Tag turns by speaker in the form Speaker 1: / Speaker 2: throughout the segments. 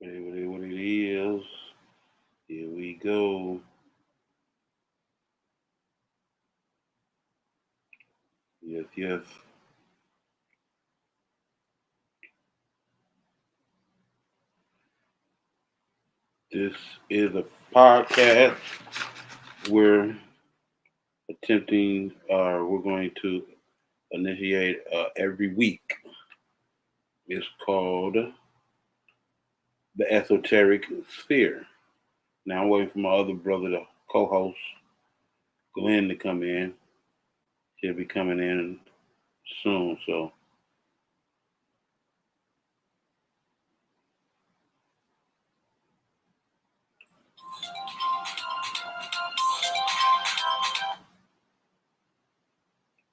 Speaker 1: What it is. Here we go. Yes. This is a podcast. We're we're going to initiate every week. It's called the Esoteric Sphere. Now I'm waiting for my other brother, the co-host, Glenn, to come in. She'll be coming in soon, so.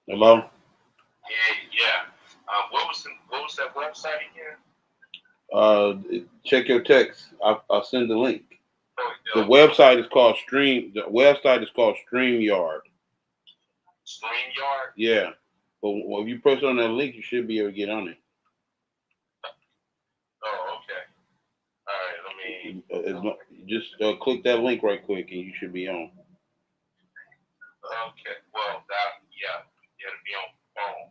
Speaker 1: Hello?
Speaker 2: Yeah. What was that website again?
Speaker 1: Check your text. I'll send the link.
Speaker 2: The
Speaker 1: website is called StreamYard.
Speaker 2: StreamYard?
Speaker 1: Yeah. But if you press on that link, you should be able to get on it.
Speaker 2: Oh, okay. All right, let me...
Speaker 1: Just click that link right quick and you should be on.
Speaker 2: Okay. Well, it'll be on phone.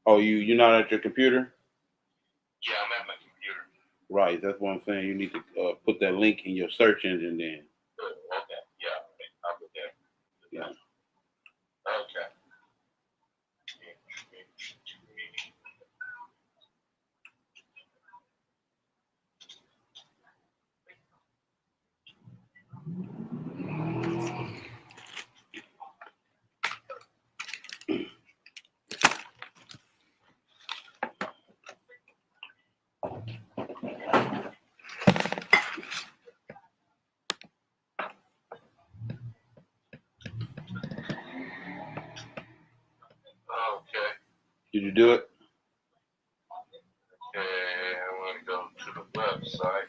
Speaker 1: Oh, you're not at your computer?
Speaker 2: Yeah, I'm at my computer.
Speaker 1: Right, that's what I'm saying. You need to put that link in your search engine then.
Speaker 2: Okay, yeah, I'll put that.
Speaker 1: Yeah.
Speaker 2: Okay. Okay.
Speaker 1: Did you do it?
Speaker 2: Okay, I'm going to go to the website.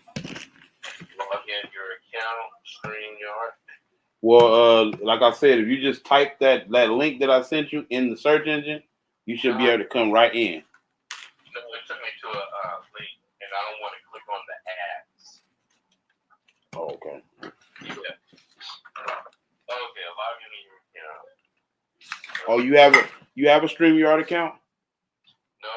Speaker 2: Log in your account, StreamYard.
Speaker 1: Well, like I said, if you just type that link that I sent you in the search engine, you should be able to come right in.
Speaker 2: No, it took me to a link, and I don't want to click on the ads.
Speaker 1: Oh, okay.
Speaker 2: Yeah. Okay, log in your account.
Speaker 1: Oh, you have a StreamYard account?
Speaker 2: No.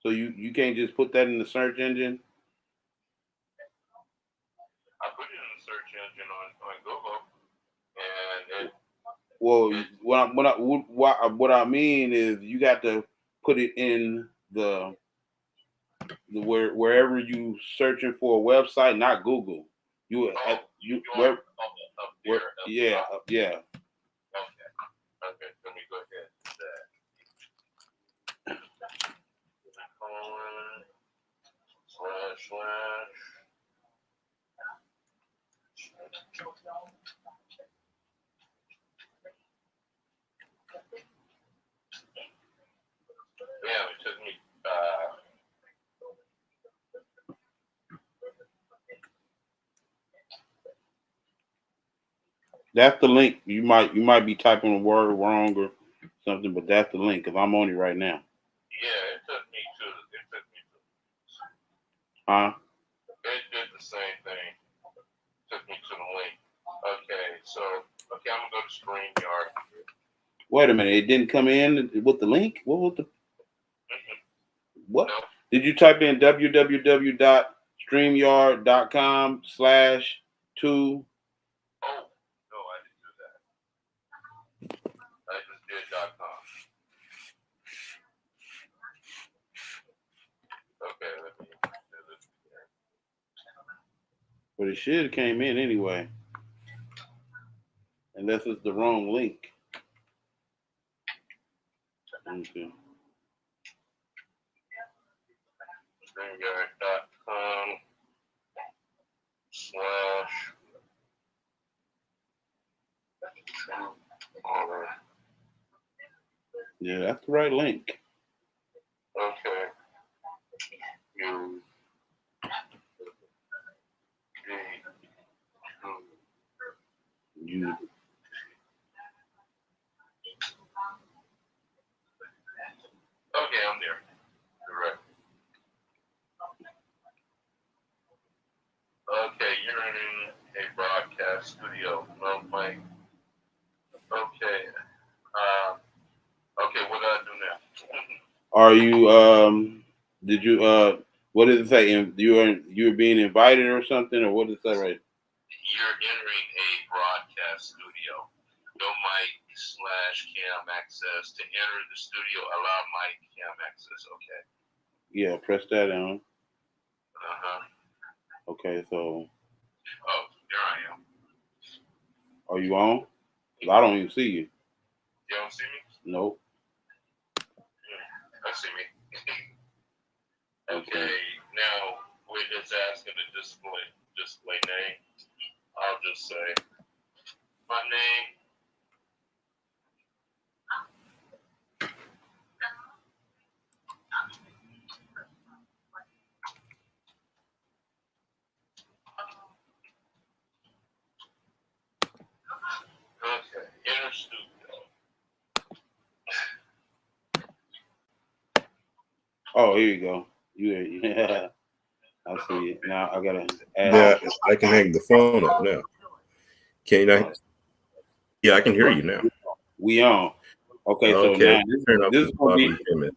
Speaker 1: So you can't just put that in the search engine?
Speaker 2: I put it in the search engine on Google, and
Speaker 1: what I mean is you got to put it in the wherever you searching for a website, not Google.
Speaker 2: Yeah.
Speaker 1: Okay.
Speaker 2: Okay, let me go ahead and do that. Yeah, it took me
Speaker 1: That's the link. You might be typing a word wrong or something, but that's the link because I'm on it right now.
Speaker 2: Yeah, it took me to
Speaker 1: Huh?
Speaker 2: It did the same thing. Took me to the link. Okay, so I'm gonna go to StreamYard.
Speaker 1: Wait a minute, it didn't come in with the link? What was the what?
Speaker 2: No.
Speaker 1: Did you type in www.streamyard.com/2?
Speaker 2: Oh, no, I didn't do that. I just did .com. Okay, let me do this again.
Speaker 1: But it should have came in anyway. Unless it's the wrong link. Okay.
Speaker 2: StreamYard.com/
Speaker 1: Yeah, that's the right link.
Speaker 2: Okay.
Speaker 1: Are you did you what did it say? You're being invited or something, or what did it say right?
Speaker 2: You're entering a broadcast studio. No mic/cam access. To enter the studio, allow mic cam access. Okay.
Speaker 1: Yeah, press that on.
Speaker 2: Uh-huh.
Speaker 1: Okay, so
Speaker 2: Oh, there I am.
Speaker 1: are you on? 'Cause I don't even see you.
Speaker 2: You don't see me?
Speaker 1: Nope.
Speaker 2: I see me. Okay, now it's asking to display name. I'll just say my name. Okay, inner studio.
Speaker 1: Oh, here you go. Yeah, I see it. Now I gotta add.
Speaker 3: Yeah, I can hang the phone up now. Can you not? Yeah, I can hear you now.
Speaker 1: We on. Okay, so
Speaker 3: Okay,
Speaker 1: now
Speaker 3: turn up
Speaker 1: this
Speaker 3: the
Speaker 1: is gonna be.
Speaker 3: volume a minute.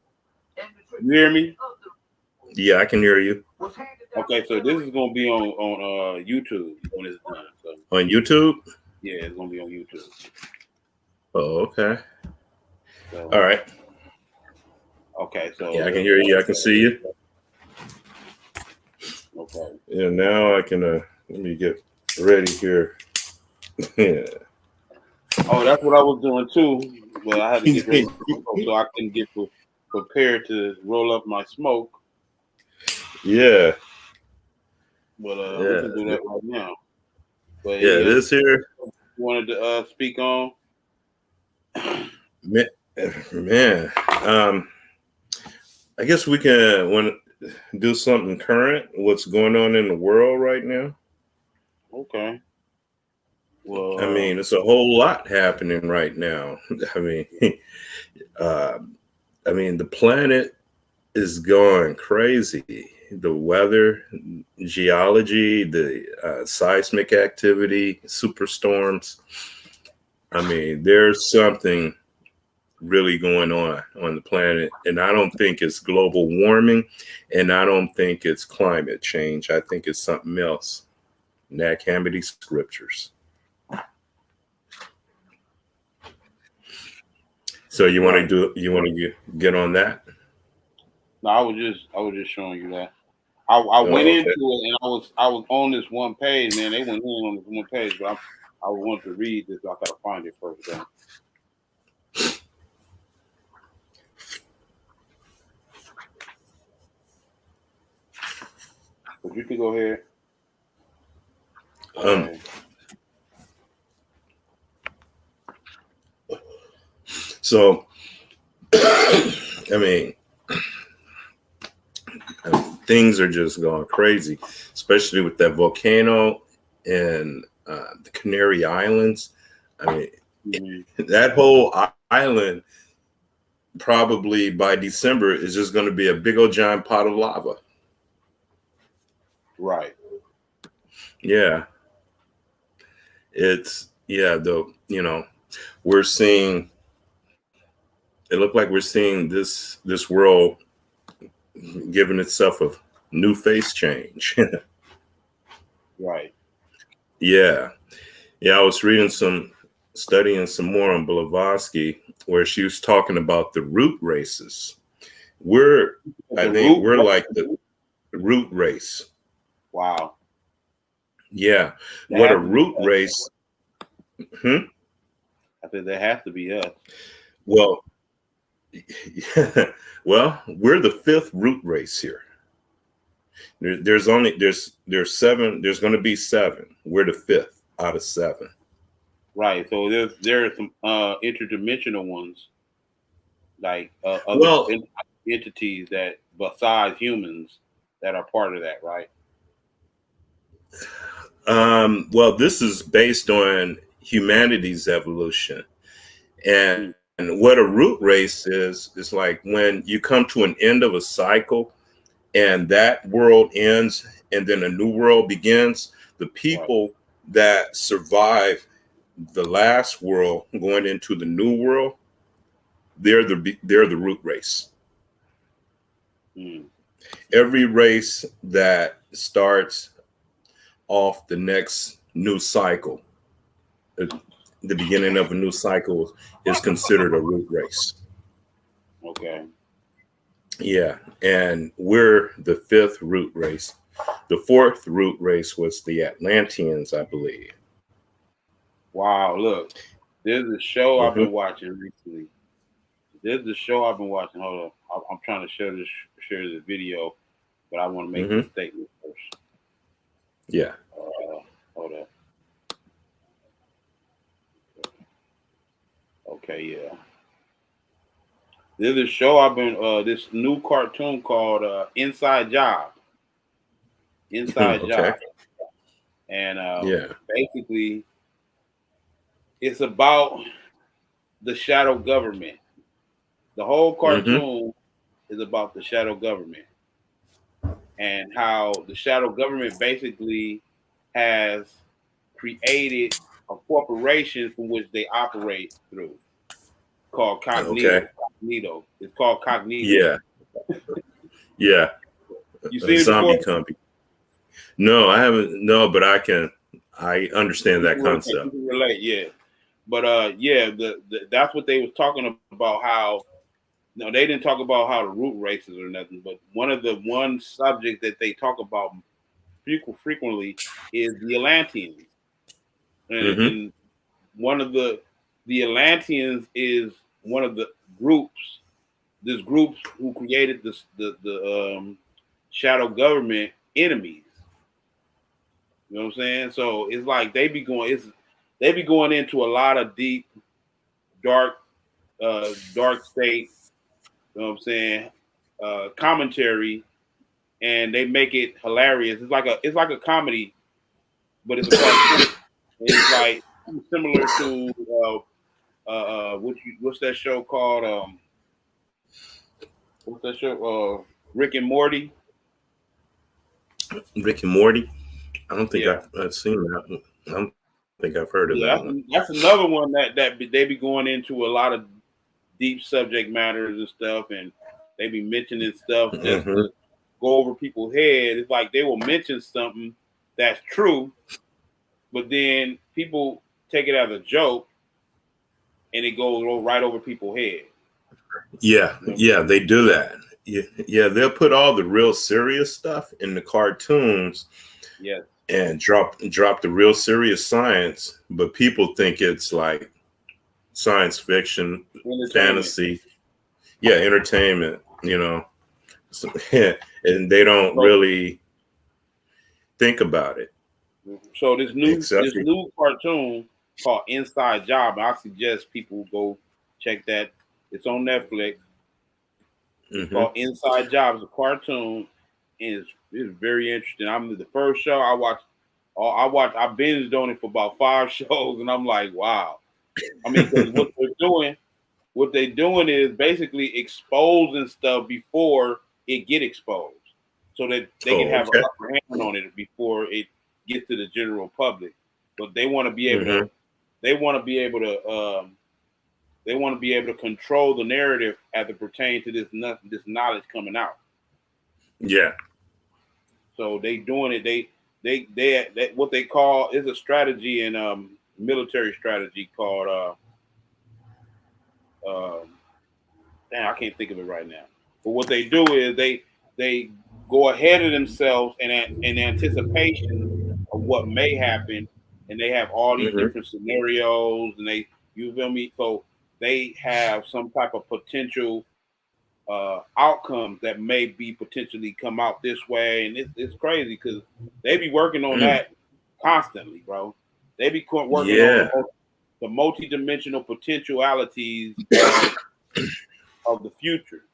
Speaker 1: You hear me?
Speaker 3: Yeah, I can hear you.
Speaker 1: Okay, so this is gonna be on YouTube when it's done. So
Speaker 3: On YouTube?
Speaker 1: yeah, it's gonna be on YouTube.
Speaker 3: Oh, okay.
Speaker 1: So,
Speaker 3: All right.
Speaker 1: okay, so
Speaker 3: Yeah, I can hear you. I can see you.
Speaker 1: okay.
Speaker 3: Yeah, now I can, let me get ready here. Yeah.
Speaker 1: Oh, that's what I was doing too. But I had to get ready so I can get prepared to roll up my smoke.
Speaker 3: Yeah.
Speaker 1: But
Speaker 3: Yeah.
Speaker 1: we can do that right now. But
Speaker 3: Yeah, this here.
Speaker 1: You wanted to speak on?
Speaker 3: Man, I guess we can want to do something current. What's going on in the world right now?
Speaker 1: Okay. Well,
Speaker 3: I mean, it's a whole lot happening right now. I mean, the planet is going crazy. The weather, geology, the seismic activity, superstorms. I mean, there's something really going on the planet, and I don't think it's global warming, and I don't think it's climate change. I think it's something else. And that can be these scriptures. So you want to get on that?
Speaker 1: No, I was just showing you that. I went into it and I was on this one page, man. They went in on this one page, but I want to read this. So I gotta find it first. Though. But you can go ahead. Okay.
Speaker 3: So, I mean, things are just going crazy, especially with that volcano and the Canary Islands. I mean, that whole island probably by December is just going to be a big old giant pot of lava.
Speaker 1: Right.
Speaker 3: Yeah. We're seeing, it looked like we're seeing this world giving itself a new face change.
Speaker 1: Right.
Speaker 3: Yeah. I was studying some more on Blavatsky, where she was talking about the root races. We're like the root race.
Speaker 1: Wow.
Speaker 3: Yeah. What a root race. I
Speaker 1: said there has to be us.
Speaker 3: Well, yeah. Well, we're the fifth root race here. There's seven. There's going to be seven. We're the fifth out of seven.
Speaker 1: Right. So there are some interdimensional ones, like other entities that besides humans that are part of that, right?
Speaker 3: Well, this is based on humanity's evolution, and what a root race is like when you come to an end of a cycle, and that world ends, and then a new world begins. The people that survive the last world going into the new world, they're the root race. Every race that starts off the next new cycle, the beginning of a new cycle, is considered a root race.
Speaker 1: Okay.
Speaker 3: Yeah, and we're the fifth root race. The fourth root race was the Atlanteans, I believe.
Speaker 1: Wow, look, there's a show I've been watching recently. Hold on, I'm trying to share this video, but I want to make this statement first.
Speaker 3: Yeah.
Speaker 1: Hold up. Okay, yeah. There's a show I've been this new cartoon called Inside Job. Inside Job. And basically it's about the shadow government. The whole cartoon is about the shadow government and how the shadow government basically has created a corporation from which they operate through called Cognito.
Speaker 3: Okay.
Speaker 1: Cognito. It's called Cognito.
Speaker 3: Yeah. Yeah.
Speaker 1: You seen it
Speaker 3: zombie
Speaker 1: before?
Speaker 3: company. No, I haven't. No, but I understand that concept.
Speaker 1: You can relate, yeah. But yeah, that's what they was talking about. How no, they didn't talk about how the root races or nothing. But one subject that they talk about frequently is the Atlanteans, and one of the Atlanteans is one of the groups. This group who created the shadow government enemies. You know what I'm saying? So it's like they be going into a lot of deep, dark state. You know what I'm saying? Commentary, and they make it hilarious. It's like a comedy, but it's a cartoon. It's like similar to what's that show called? What's that show? Rick and Morty.
Speaker 3: Rick and Morty. I don't think I've seen that. I don't think I've heard of that one.
Speaker 1: That's another one that they be going into a lot of deep subject matters and stuff, and they be mentioning stuff just to go over people's head. It's like they will mention something that's true, but then people take it as a joke, and it goes right over people's head.
Speaker 3: Yeah, yeah, they do that. Yeah, they'll put all the real serious stuff in the cartoons.
Speaker 1: Yeah.
Speaker 3: And drop the real serious science, but people think it's like science fiction, fantasy, entertainment, so, and they don't really think about it.
Speaker 1: So this new cartoon called Inside Job, I suggest people go check that. It's on Netflix. It's called Inside Job. It's a cartoon, and it's very interesting. I'm the first show I watched. I binged on it for about 5 shows, and I'm like, wow. I mean, what they're doing is basically exposing stuff before it get exposed, so that they can have an upper hand on it before it gets to the general public. But they want to be able to. They want to be able to. They want to be able to control the narrative as it pertains to this knowledge coming out.
Speaker 3: Yeah.
Speaker 1: So they doing it. They what they call is a strategy in military strategy called I can't think of it right now. But what they do is they go ahead of themselves in anticipation of what may happen, and they have all these different scenarios, and you feel me? So they have some type of potential outcomes that may be potentially come out this way, and it's crazy because they be working on that constantly, bro. They be working on the multi-dimensional potentialities of the future.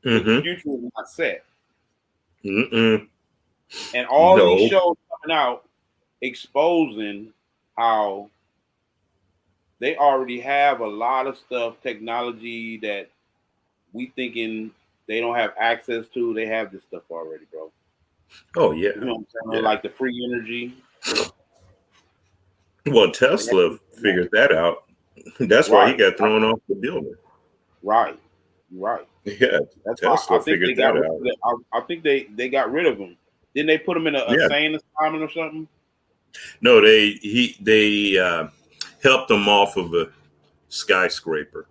Speaker 1: The future is not set, and all these shows coming out exposing how they already have a lot of stuff, technology that we thinking they don't have access to. They have this stuff already, bro.
Speaker 3: Oh yeah,
Speaker 1: you know what I'm saying? Like the free energy.
Speaker 3: Well, Tesla figured that out. That's why he got thrown off the building.
Speaker 1: Right. Right.
Speaker 3: Yeah,
Speaker 1: That's why
Speaker 3: Tesla
Speaker 1: I think they
Speaker 3: figured
Speaker 1: got
Speaker 3: that
Speaker 1: rid
Speaker 3: out.
Speaker 1: of it. I think they got rid of him. Didn't they put him in a
Speaker 3: Yeah.
Speaker 1: sane asylum or something?
Speaker 3: No, they helped him off of a skyscraper.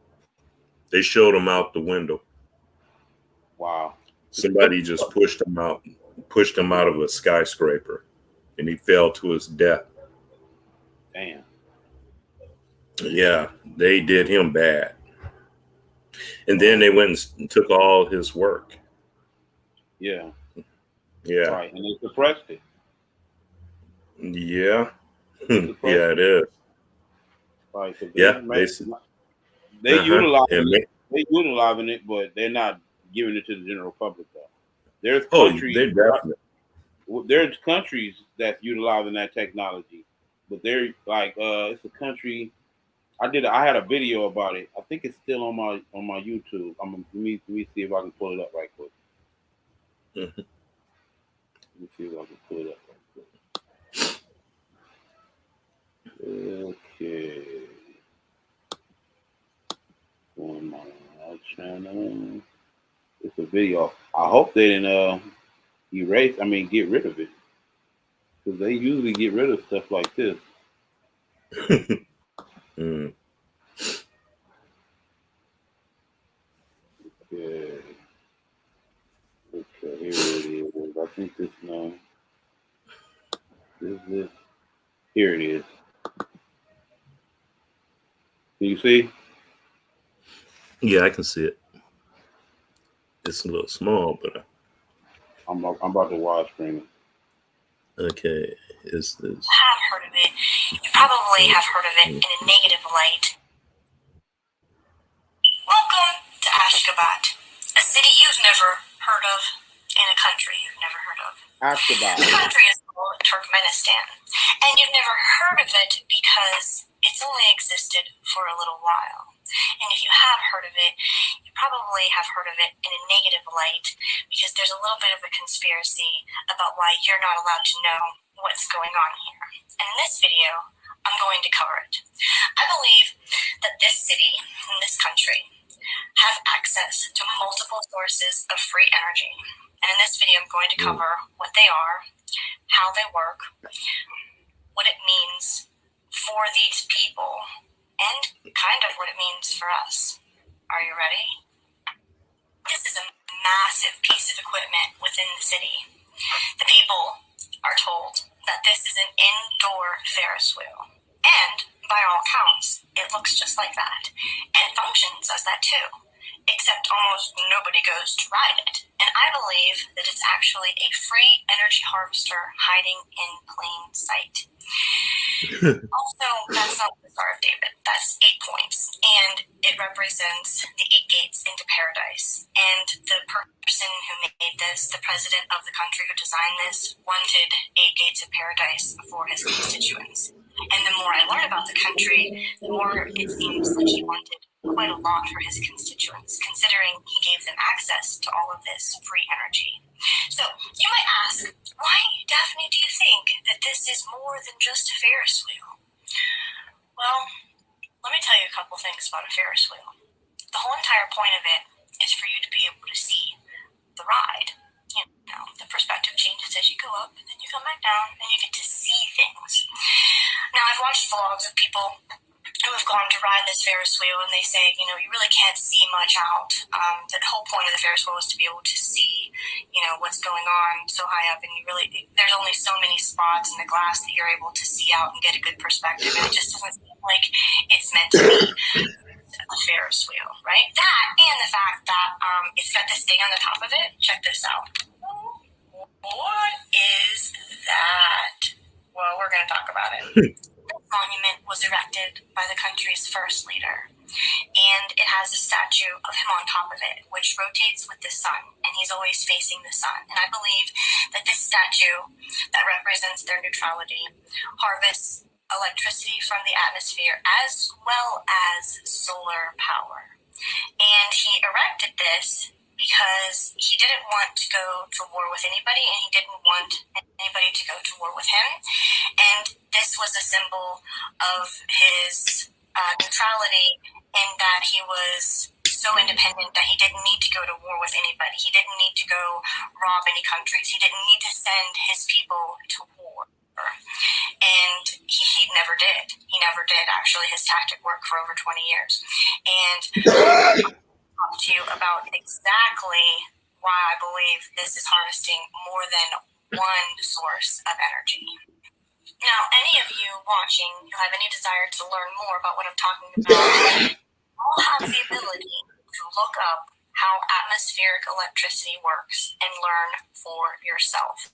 Speaker 3: They showed him out the window.
Speaker 1: Wow.
Speaker 3: Somebody just pushed him out of a skyscraper, and he fell to his death.
Speaker 1: Damn.
Speaker 3: Yeah, they did him bad. And then they went and took all his work.
Speaker 1: Yeah.
Speaker 3: Yeah.
Speaker 1: Right. And they suppressed it.
Speaker 3: Yeah.
Speaker 1: Suppressed
Speaker 3: Yeah, it is.
Speaker 1: Right.
Speaker 3: Yeah,
Speaker 1: they utilizing
Speaker 3: and
Speaker 1: it. They utilizing it, but they're not giving it to the general public though. There's
Speaker 3: oh,
Speaker 1: countries.
Speaker 3: they definitely.
Speaker 1: There's countries that's utilizing that technology, but they're like, it's a country. I had a video about it. I think it's still on my YouTube. Let me see if I can pull it up right quick.
Speaker 3: Mhm.
Speaker 1: Let me see if I can pull it up right quick. Okay. On my channel. It's a video. I hope they didn't get rid of it. Because they usually get rid of stuff like this.
Speaker 3: Mm.
Speaker 1: Okay. Okay, here it is. I think this now. Is this? Here it is. Can you see?
Speaker 3: Yeah, I can see it. It's a little small, but
Speaker 1: I'm about to widescreen it.
Speaker 3: okay. Is this?
Speaker 4: Have heard of it. You probably have heard of it in a negative light. Welcome to Ashgabat, a city you've never heard of, in a country you've never heard of.
Speaker 1: Ashgabat.
Speaker 4: The country is called Turkmenistan, and you've never heard of it because it's only existed for a little while. And if you have heard of it, you probably have heard of it in a negative light because there's a little bit of a conspiracy about why you're not allowed to know what's going on here. And in this video, I'm going to cover it. I believe that this city and this country have access to multiple sources of free energy. And in this video, I'm going to cover what they are, how they work, what it means for these people, and kind of what it means for us. Are you ready? This is a massive piece of equipment within the city. The people are told that this is an indoor Ferris wheel. And by all accounts, it looks just like that. And it functions as that too. Except almost nobody goes to ride it. And I believe that it's actually a free energy harvester hiding in plain sight. Also, that's not the Star of David. That's 8 points. And it represents the 8 gates into paradise. And the person who made this, the president of the country who designed this, wanted 8 gates of paradise for his constituents. And the more I learn about the country, the more it seems like he wanted quite a lot for his constituents, considering he gave them access to all of this free energy. So, you might ask, why, Daphne, do you think that this is more than just a Ferris wheel? Well, let me tell you a couple things about a Ferris wheel. The whole entire point of it is for you to be able to see the ride. You know, the perspective changes as you go up, and then you come back down, and you get to see things. Now, I've watched vlogs of people who have gone to ride this Ferris wheel, and they say, you know, you really can't see much out. The whole point of the Ferris wheel is to be able to see, you know, what's going on so high up, and there's only so many spots in the glass that you're able to see out and get a good perspective, and it just doesn't seem like it's meant to be a Ferris wheel, right? That, and the fact that it's got this thing on the top of it. Check this out. What is that? Well, we're going to talk about it. This monument was erected by the country's first leader, and it has a statue of him on top of it, which rotates with the sun, and he's always facing the sun. And I believe that this statue that represents their neutrality harvests electricity from the atmosphere as well as solar power. And he erected this because he didn't want to go to war with anybody, and he didn't want anybody to go to war with him. And this was a symbol of his neutrality, in that he was so independent that he didn't need to go to war with anybody. He didn't need to go rob any countries. He didn't need to send his people to war. And he never did. He never did. Actually, his tactic worked for over 20 years. And I'll talk to you about exactly why I believe this is harvesting more than one source of energy. Now, any of you watching who have any desire to learn more about what I'm talking about, all have the ability to look up how atmospheric electricity works and learn for yourself.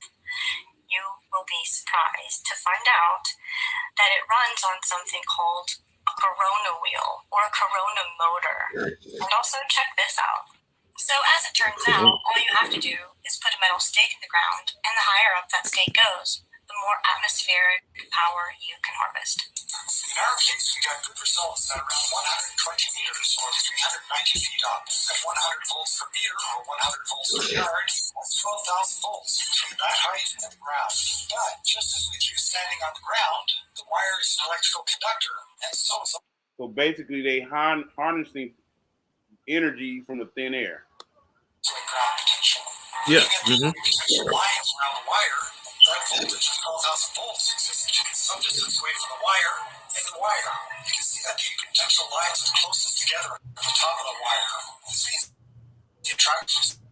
Speaker 4: You will be surprised to find out that it runs on something called a corona wheel or a corona motor. And also check this out. So as it turns out, all you have to do is put a metal stake in the ground, and the higher up that stake goes, the more atmospheric power you can harvest.
Speaker 5: In our case, we got good results at around 120 meters or 390 feet up. At 100 volts per meter or 100 volts per yard, that's 12,000 volts between that height and the ground. But just as with you standing on the ground, the wire is an electrical conductor, and so is.
Speaker 1: So basically, they harnessing energy from the thin air.
Speaker 5: Ground potential.
Speaker 3: Yeah.
Speaker 5: Looking at the potential lines around the wire, that voltage of 12,000 volts exists some distance away from the wire and the wire. You can see that the potential lines are closest together at the top of the wire. This means the attractions.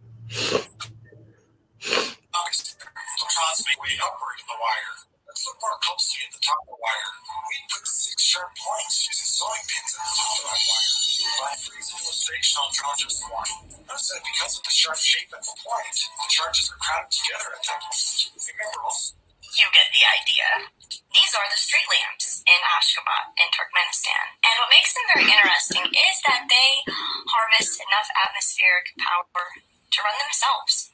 Speaker 5: Obviously, electrons make way upward in the wire. Let's look more closely at the top of the wire. We put 6 sharp points using sewing pins at the top of that wire. By freezing illustration, I'll draw just one. Notice that because of the sharp shape at the point, the charges are crowded together at that point. Remember also.
Speaker 4: You get the idea. These are the street lamps in Ashgabat in Turkmenistan. And what makes them very interesting is that they harvest enough atmospheric power to run themselves.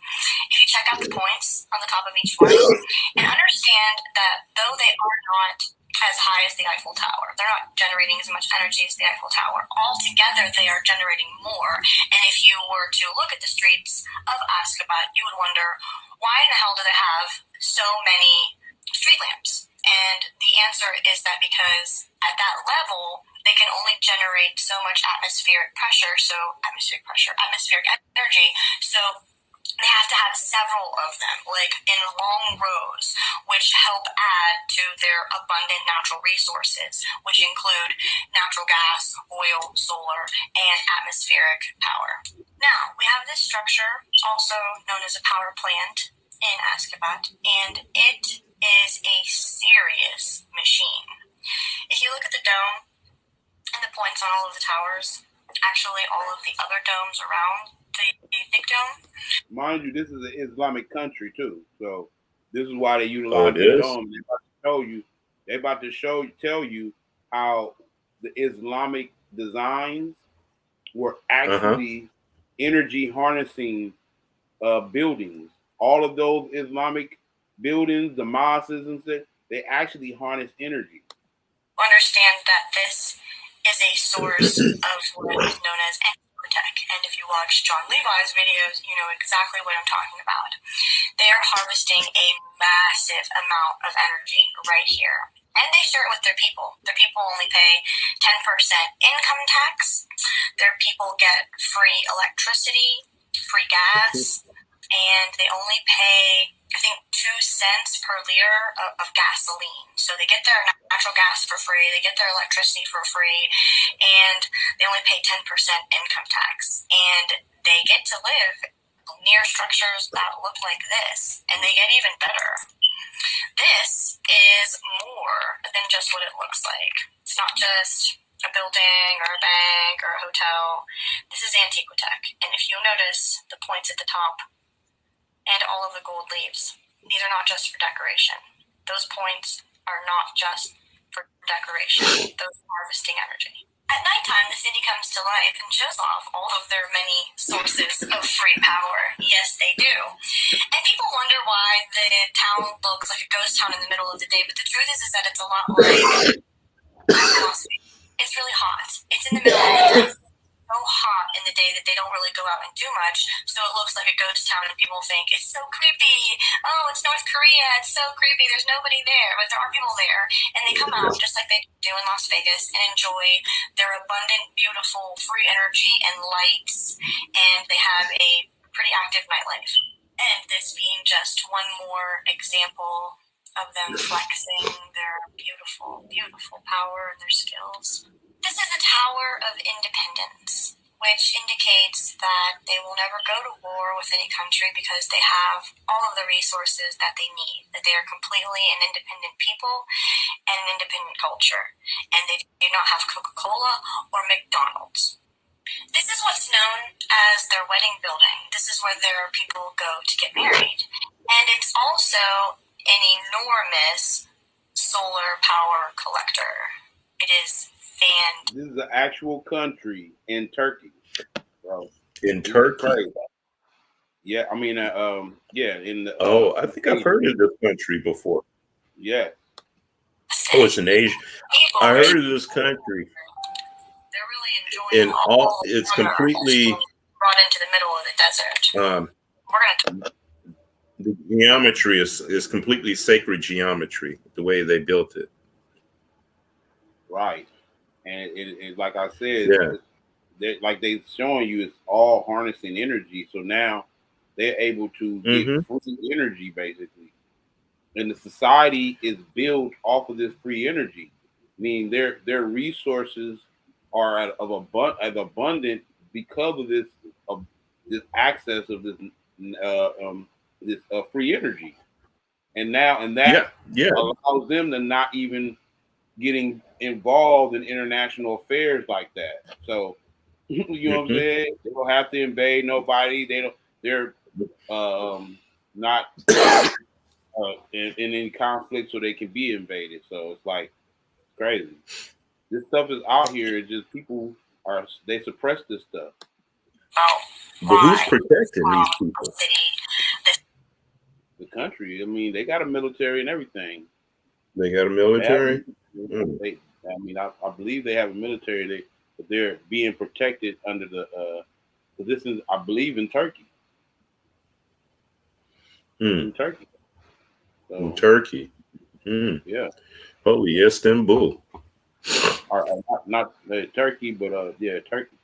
Speaker 4: If you check out the points on the top of each one and understand that though they are not as high as the Eiffel Tower, they're not generating as much energy as the Eiffel Tower. Altogether, they are generating more. And if you were to look at the streets of Ashgabat, you would wonder, why in the hell do they have so many street lamps? And the answer is that because at that level, they can only generate so much atmospheric energy. So they have to have several of them, like in long rows, which help add to their abundant natural resources, which include natural gas, oil, solar, and atmospheric power. Now, we have this structure, also known as a power plant in Ashgabat, and it is a serious machine. If you look at the dome and the points on all of the towers, actually all of the other domes around the big dome.
Speaker 1: Mind you, this is an Islamic country too, so this is why they utilize the dome. They're about to tell you how the Islamic designs were actually energy harnessing buildings. All of those Islamic buildings, the mosques and stuff, they actually harness energy.
Speaker 4: Understand that this is a source of what is known as Esoteric, and if you watch John Levi's videos, you know exactly what I'm talking about. They are harvesting a massive amount of energy right here, and they share it with their people. Their people only pay 10% income tax. Their people get free electricity, free gas, and they only pay, I think, 2 cents per liter of gasoline. So they get their natural gas for free, they get their electricity for free, and they only pay 10% income tax. And they get to live near structures that look like this, and they get even better. This is more than just what it looks like. It's not just a building or a bank or a hotel. This is Antiquitech. And if you'll notice the points at the top, and all of the gold leaves. These are not just for decoration. Those points are not just for decoration. Those are harvesting energy. At nighttime, the city comes to life and shows off all of their many sources of free power. Yes, they do. And people wonder why the town looks like a ghost town in the middle of the day, but the truth is that it's a lot like It's really hot. It's in the middle of the day. So hot in the say that they don't really go out and do much, so it looks like a ghost town and people think it's so creepy. Oh, it's North Korea, it's so creepy, there's nobody there, but there are people there, and they come out just like they do in Las Vegas and enjoy their abundant, beautiful, free energy and lights, and they have a pretty active nightlife. And this being just one more example of them flexing their beautiful, beautiful power and their skills. This is the Tower of Independence, which indicates that they will never go to war with any country because they have all of the resources that they need, that they are completely an independent people and an independent culture, and they do not have Coca-Cola or McDonald's. This is what's known as their wedding building. This is where their people go to get married. And it's also an enormous solar power collector. It is fantastic.
Speaker 1: This is an actual country in Turkey, bro.
Speaker 3: In Turkey?
Speaker 1: Yeah, I mean, yeah. In the,
Speaker 3: I think I've heard of this country before.
Speaker 1: Yeah.
Speaker 3: Oh, it's in Asia. I heard of this country.
Speaker 4: They're really enjoying
Speaker 3: it's completely
Speaker 4: brought into the middle of the desert. We're gonna.
Speaker 3: The geometry is completely sacred geometry, the way they built it.
Speaker 1: Right. And it like I said, like they're showing you, it's all harnessing energy. So now they're able to get free energy, basically. And the society is built off of this free energy. Meaning their resources are as abundant because of this access of this free energy, and that allows them to not even getting involved in international affairs like that. So you know what I'm saying? They don't have to invade nobody. They're not in any conflict, so they can be invaded. So it's like crazy. This stuff is out here. It's just people they suppress this stuff.
Speaker 3: But who's protecting these people?
Speaker 1: The country. I mean, they got a military and everything.
Speaker 3: They got a military?
Speaker 1: I believe they have a military. But they're being protected under the positions, I believe, in Turkey. In Turkey. So,
Speaker 3: in Turkey.
Speaker 1: Yeah.
Speaker 3: Holy Istanbul.
Speaker 1: Not Turkey, but Turkey.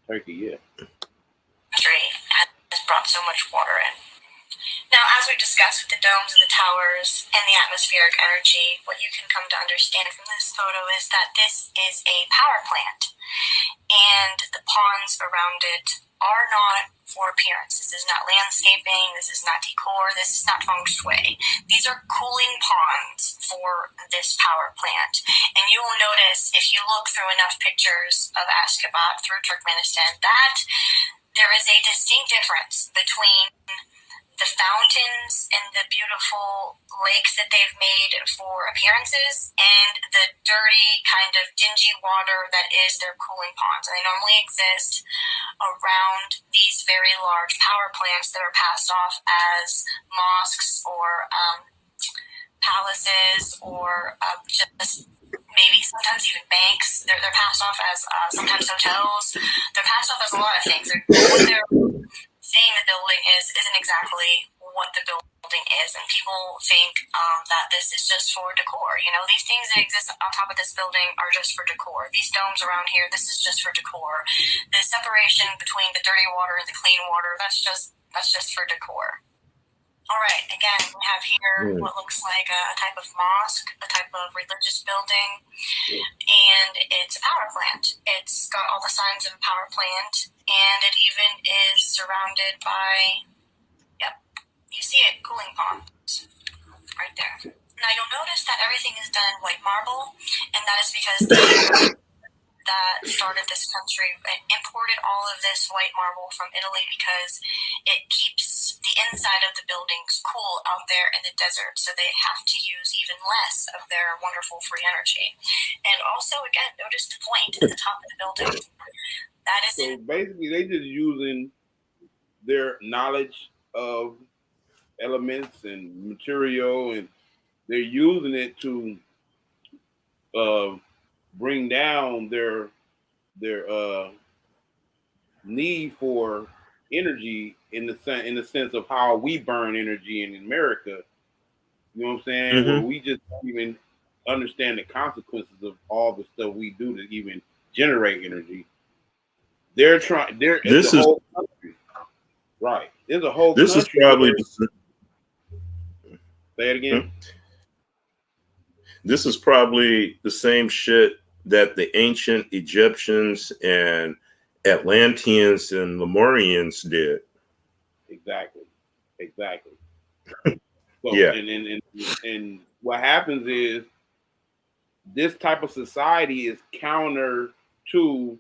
Speaker 1: Turkey, yeah.
Speaker 4: Country has brought so much water in. Now, as we discussed with the domes and the towers and the atmospheric energy, what you can come to understand from this photo is that this is a power plant, and the ponds around it are not for appearance. This is not landscaping, this is not decor, this is not feng shui. These are cooling ponds for this power plant. And you will notice, if you look through enough pictures of Ashgabat through Turkmenistan, that there is a distinct difference between the fountains and the beautiful lakes that they've made for appearances and the dirty, kind of dingy water that is their cooling ponds. And they normally exist around these very large power plants that are passed off as mosques or palaces or just maybe sometimes even banks. They're passed off as sometimes hotels. They're passed off as a lot of things. What they're saying the building isn't exactly what the building is, and people think that this is just for decor. You know, these things that exist on top of this building are just for decor. These domes around here, this is just for decor. The separation between the dirty water and the clean water, that's just for decor. All right, again, we have here what looks like a type of mosque, a type of religious building, and it's a power plant. It's got all the signs of a power plant, and it even is surrounded by, you see it, cooling ponds right there. Now, you'll notice that everything is done in white marble, and that is because the that started this country imported all of this white marble from Italy because it keeps the inside of the buildings cool out there in the desert, so they have to use even less of their wonderful free energy. And also, again, notice the point at the top of the building. That is
Speaker 1: so basically, they just using their knowledge of elements and material, and they're using it to bring down their need for energy in the sense of how we burn energy in America. You know what I'm saying? Where we just don't even understand the consequences of all the stuff we do to even generate energy. They're trying. It's a whole country, right? There's a whole.
Speaker 3: This
Speaker 1: country
Speaker 3: is probably.
Speaker 1: Say it again.
Speaker 3: This is probably the same shit that the ancient Egyptians and Atlanteans and Lemurians did.
Speaker 1: Exactly. So,
Speaker 3: Yeah.
Speaker 1: And what happens is this type of society is counter to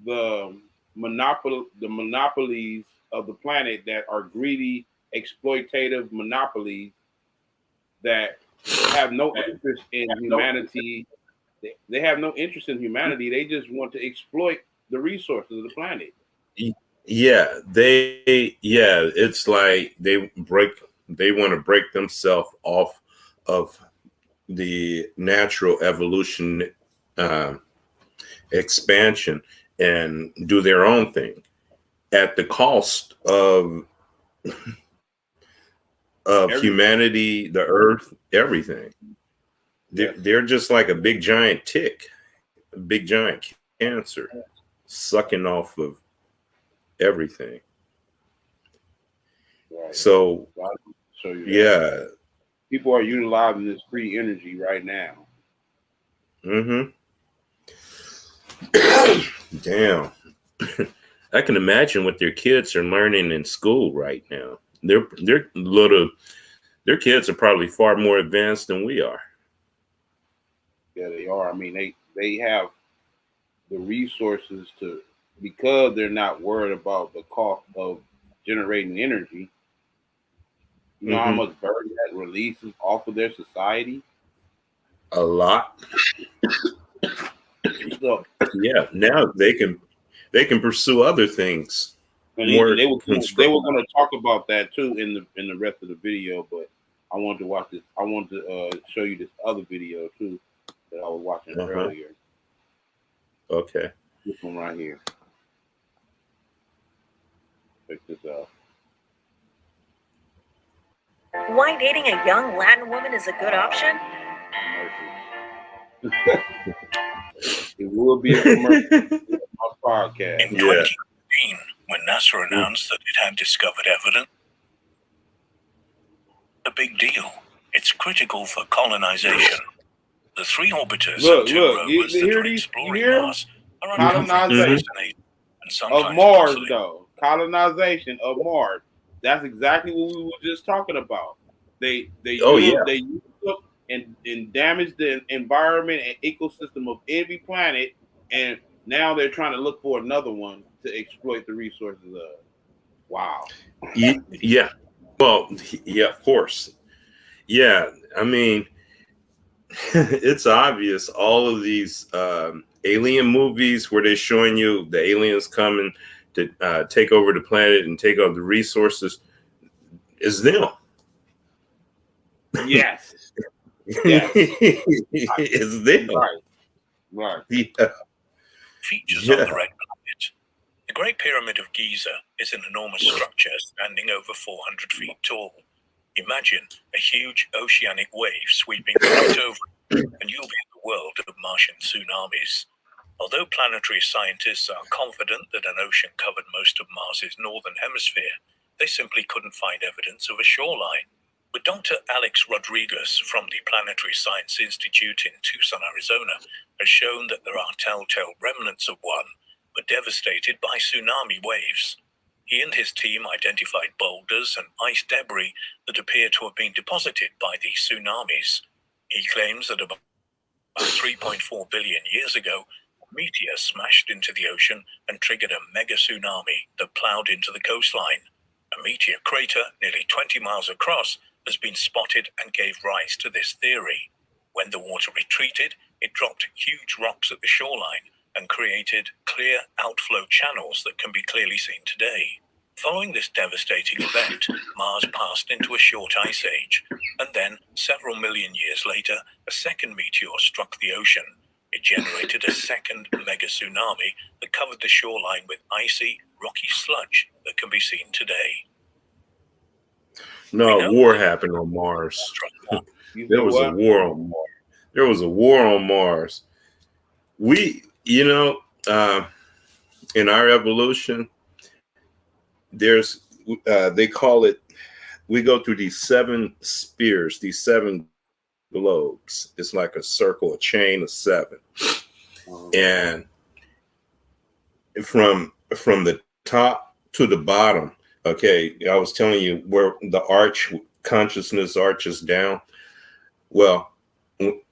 Speaker 1: the monopolies of the planet that are greedy, exploitative monopolies that have no interest in humanity. They have no interest in humanity. They just want to exploit the resources of the planet.
Speaker 3: Yeah, it's like they want to break themselves off of the natural evolution expansion and do their own thing at the cost of humanity, the earth, everything. They're just like a big giant tick, a big giant cancer, sucking off of everything.
Speaker 1: Right.
Speaker 3: So yeah,
Speaker 1: people are utilizing this free energy right now.
Speaker 3: Damn. I can imagine what their kids are learning in school right now. Their kids are probably far more advanced than we are.
Speaker 1: Yeah, they are. I mean, they have the resources to, because they're not worried about the cost of generating energy. You know how much burden that releases off of their society?
Speaker 3: A lot.
Speaker 1: So,
Speaker 3: yeah, now they can pursue other things.
Speaker 1: And they were going to talk about that too in the rest of the video, but I wanted to watch this. I wanted to show you this other video too that I was watching earlier.
Speaker 3: Okay.
Speaker 1: This one right here. Check this out.
Speaker 6: Why dating a young Latin woman is a good option?
Speaker 1: It will be a commercial podcast.
Speaker 5: In 2015, when NASA announced that it had discovered evidence, a big deal. It's critical for colonization. The 3 orbiters and 2 rovers that are exploring Mars are
Speaker 1: colonization of Mars, though. Colonization of Mars. That's exactly what we were just talking about. They use up and damage the environment and ecosystem of every planet, and now they're trying to look for another one to exploit the resources of. Wow.
Speaker 3: Yeah. Well, yeah, of course. Yeah, I mean, it's obvious. All of these alien movies where they're showing you the aliens coming to take over the planet and take over the resources is them.
Speaker 1: Yes.
Speaker 3: It's them.
Speaker 1: Right.
Speaker 3: Yeah.
Speaker 5: Features on the red planet. The Great Pyramid of Giza is an enormous structure standing over 400 feet tall. Imagine a huge oceanic wave sweeping right over it, and you'll be in the world of Martian tsunamis. Although planetary scientists are confident that an ocean covered most of Mars's northern hemisphere, they simply couldn't find evidence of a shoreline. But Dr. Alex Rodriguez from the Planetary Science Institute in Tucson, Arizona, has shown that there are telltale remnants of one, but devastated by tsunami waves. He and his team identified boulders and ice debris that appear to have been deposited by the tsunamis. He claims that about 3.4 billion years ago, a meteor smashed into the ocean and triggered a mega tsunami that plowed into the coastline. A meteor crater nearly 20 miles across has been spotted and gave rise to this theory. When the water retreated, it dropped huge rocks at the shoreline and created clear outflow channels that can be clearly seen today. Following this devastating event, Mars passed into a short ice age, and then, several million years later, a second meteor struck the ocean. It generated a second mega tsunami that covered the shoreline with icy, rocky sludge that can be seen today.
Speaker 3: No, war happened on Mars. There was a war on Mars. There was a war on Mars. We, in our evolution, there's, they call it, we go through these 7 spheres, these 7 globes. It's like a circle, a chain of 7. And from the top to the bottom, okay, I was telling you where the consciousness arches down. Well,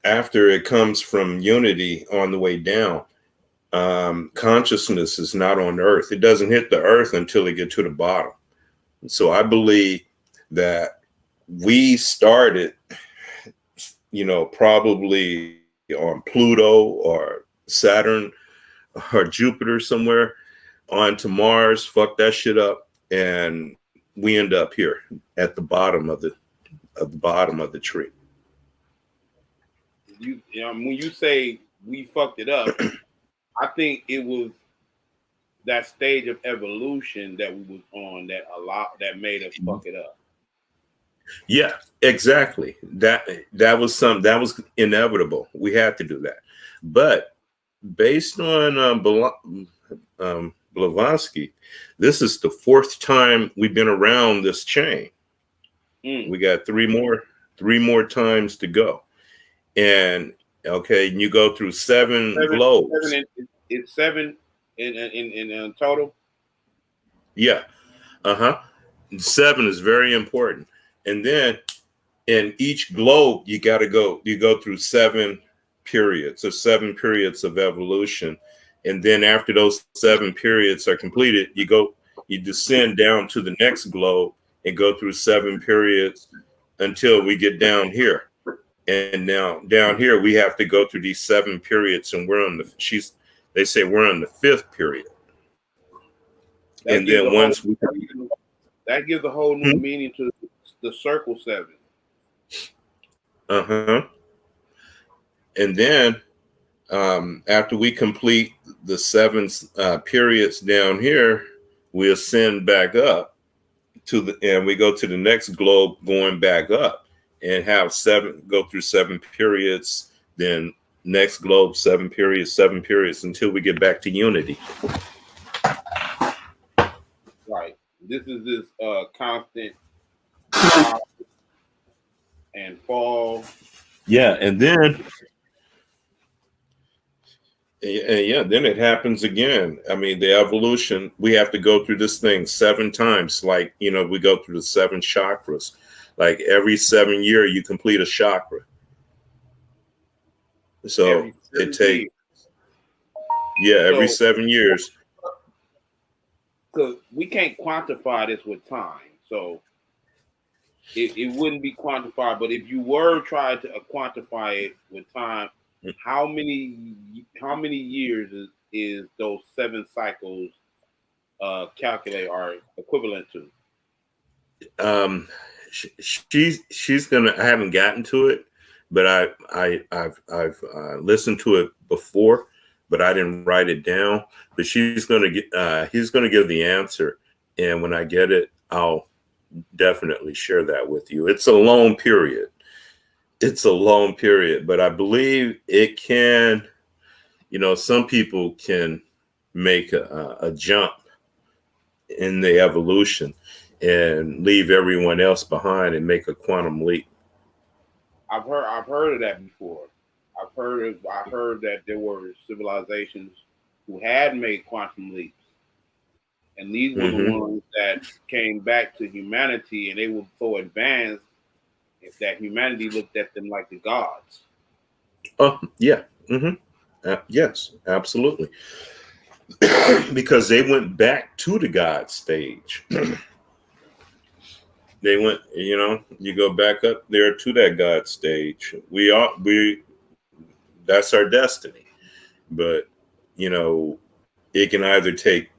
Speaker 3: after it comes from unity on the way down, consciousness is not on Earth. It doesn't hit the Earth until it gets to the bottom. So I believe that we started, probably on Pluto or Saturn or Jupiter somewhere, onto Mars, fuck that shit up, and we end up here at the bottom of the tree.
Speaker 1: When you say we fucked it up, I think it was that stage of evolution that we was on that made us fuck it up.
Speaker 3: Yeah, exactly. That was inevitable. We had to do that. But based on Blavatsky, this is the 4th time we've been around this chain. We got 3 more times to go. And okay, you go through 7 globes.
Speaker 1: It's 7 in total.
Speaker 3: Yeah. 7 is very important. And then in each globe, you go through 7 periods, or 7 periods of evolution. And then after those 7 periods are completed, you descend down to the next globe and go through 7 periods until we get down here. And now down here, we have to go through these 7 periods, and they say we're on the 5th period. And then once
Speaker 1: that gives a whole new meaning to the circle 7.
Speaker 3: And then after we complete the 7 periods down here, we ascend back up and we go to the next globe, going back up, and go through 7 periods, then next globe, 7 periods until we get back to unity.
Speaker 1: Right. This is this constant and fall.
Speaker 3: Yeah, and then then it happens again. I mean, the evolution, we have to go through this thing 7 times. Like, we go through the 7 chakras. Like every 7 year, you complete a chakra. So it takes, every 7 years.
Speaker 1: Because we can't quantify this with time. So it wouldn't be quantified. But if you were trying to quantify it with time, how many years is those 7 cycles calculate are equivalent to?
Speaker 3: She's gonna. I haven't gotten to it, but I've listened to it before, but I didn't write it down. But he's gonna give the answer, and when I get it, I'll definitely share that with you. It's a long period. But I believe it can. Some people can make a jump in the evolution and leave everyone else behind and make a quantum leap.
Speaker 1: I've heard of that before. I heard that there were civilizations who had made quantum leaps, and these were the ones that came back to humanity, and they were so advanced that humanity looked at them like the gods.
Speaker 3: Oh yeah, yes, absolutely. Because they went back to the God stage. They went, you go back up there to that God stage. That's our destiny. But, it can either take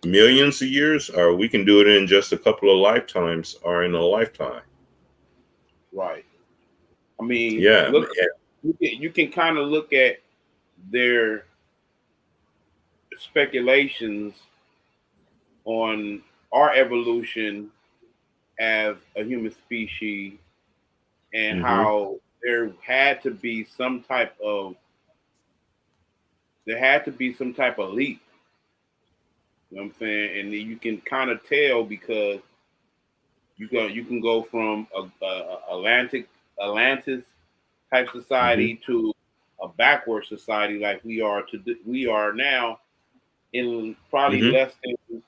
Speaker 3: millions of years, or we can do it in just a couple of lifetimes, or in a lifetime.
Speaker 1: Right. I mean,
Speaker 3: yeah.
Speaker 1: You can kind of look at their speculations on our evolution as a human species and how there had to be some type of leap. You know what I'm saying? And you can kind of tell because you can go from a Atlantis type society to a backward society like we are now in probably less than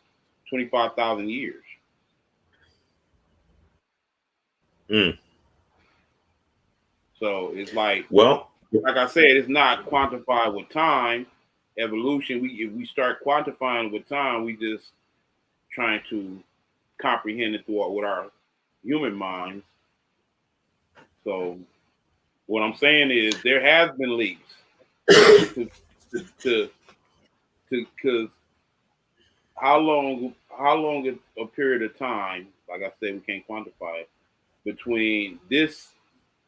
Speaker 1: 25,000 years. So it's like I said, it's not quantified with time. Evolution, if we start quantifying with time, we just trying to comprehend it through with our human minds. So what I'm saying is there has been leaks to because how long a period of time, like I said, we can't quantify it, between this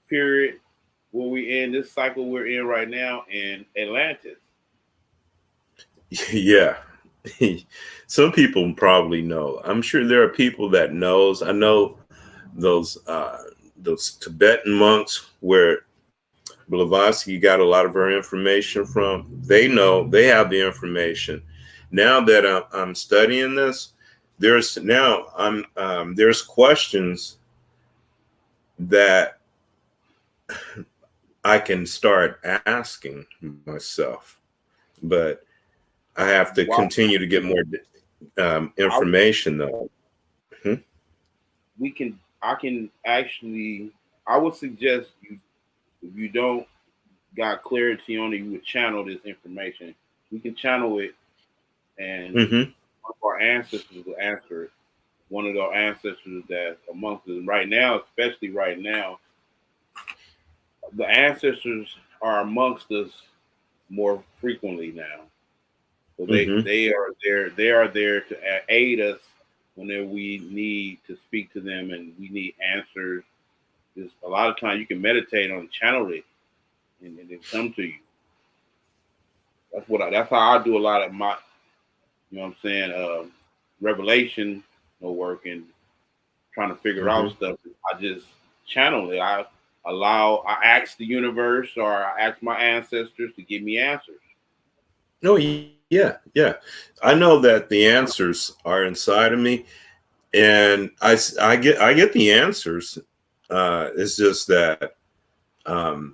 Speaker 1: period where we in this cycle we're in right now and Atlantis.
Speaker 3: Yeah. Some people probably know. I'm sure there are people that knows. I know those Tibetan monks where Blavatsky got a lot of her information from. They know, they have the information. Now that I'm studying this, there's questions that I can start asking myself, but I have to continue to get more information though.
Speaker 1: I would suggest you, if you don't got clarity on it, you would channel this information. We can channel it, and one of our ancestors will answer it. One of our ancestors that's amongst us right now, especially right now, the ancestors are amongst us more frequently now. So they are there to aid us whenever we need to speak to them and we need answers. Just a lot of times you can meditate on channel it and it come to you. That's how I do a lot of my, you know what I'm saying, revelation work and trying to figure out stuff. I just channel it. I ask the universe or I ask my ancestors to give me answers.
Speaker 3: Oh yeah. I know that the answers are inside of me, and I get the answers. It's just that I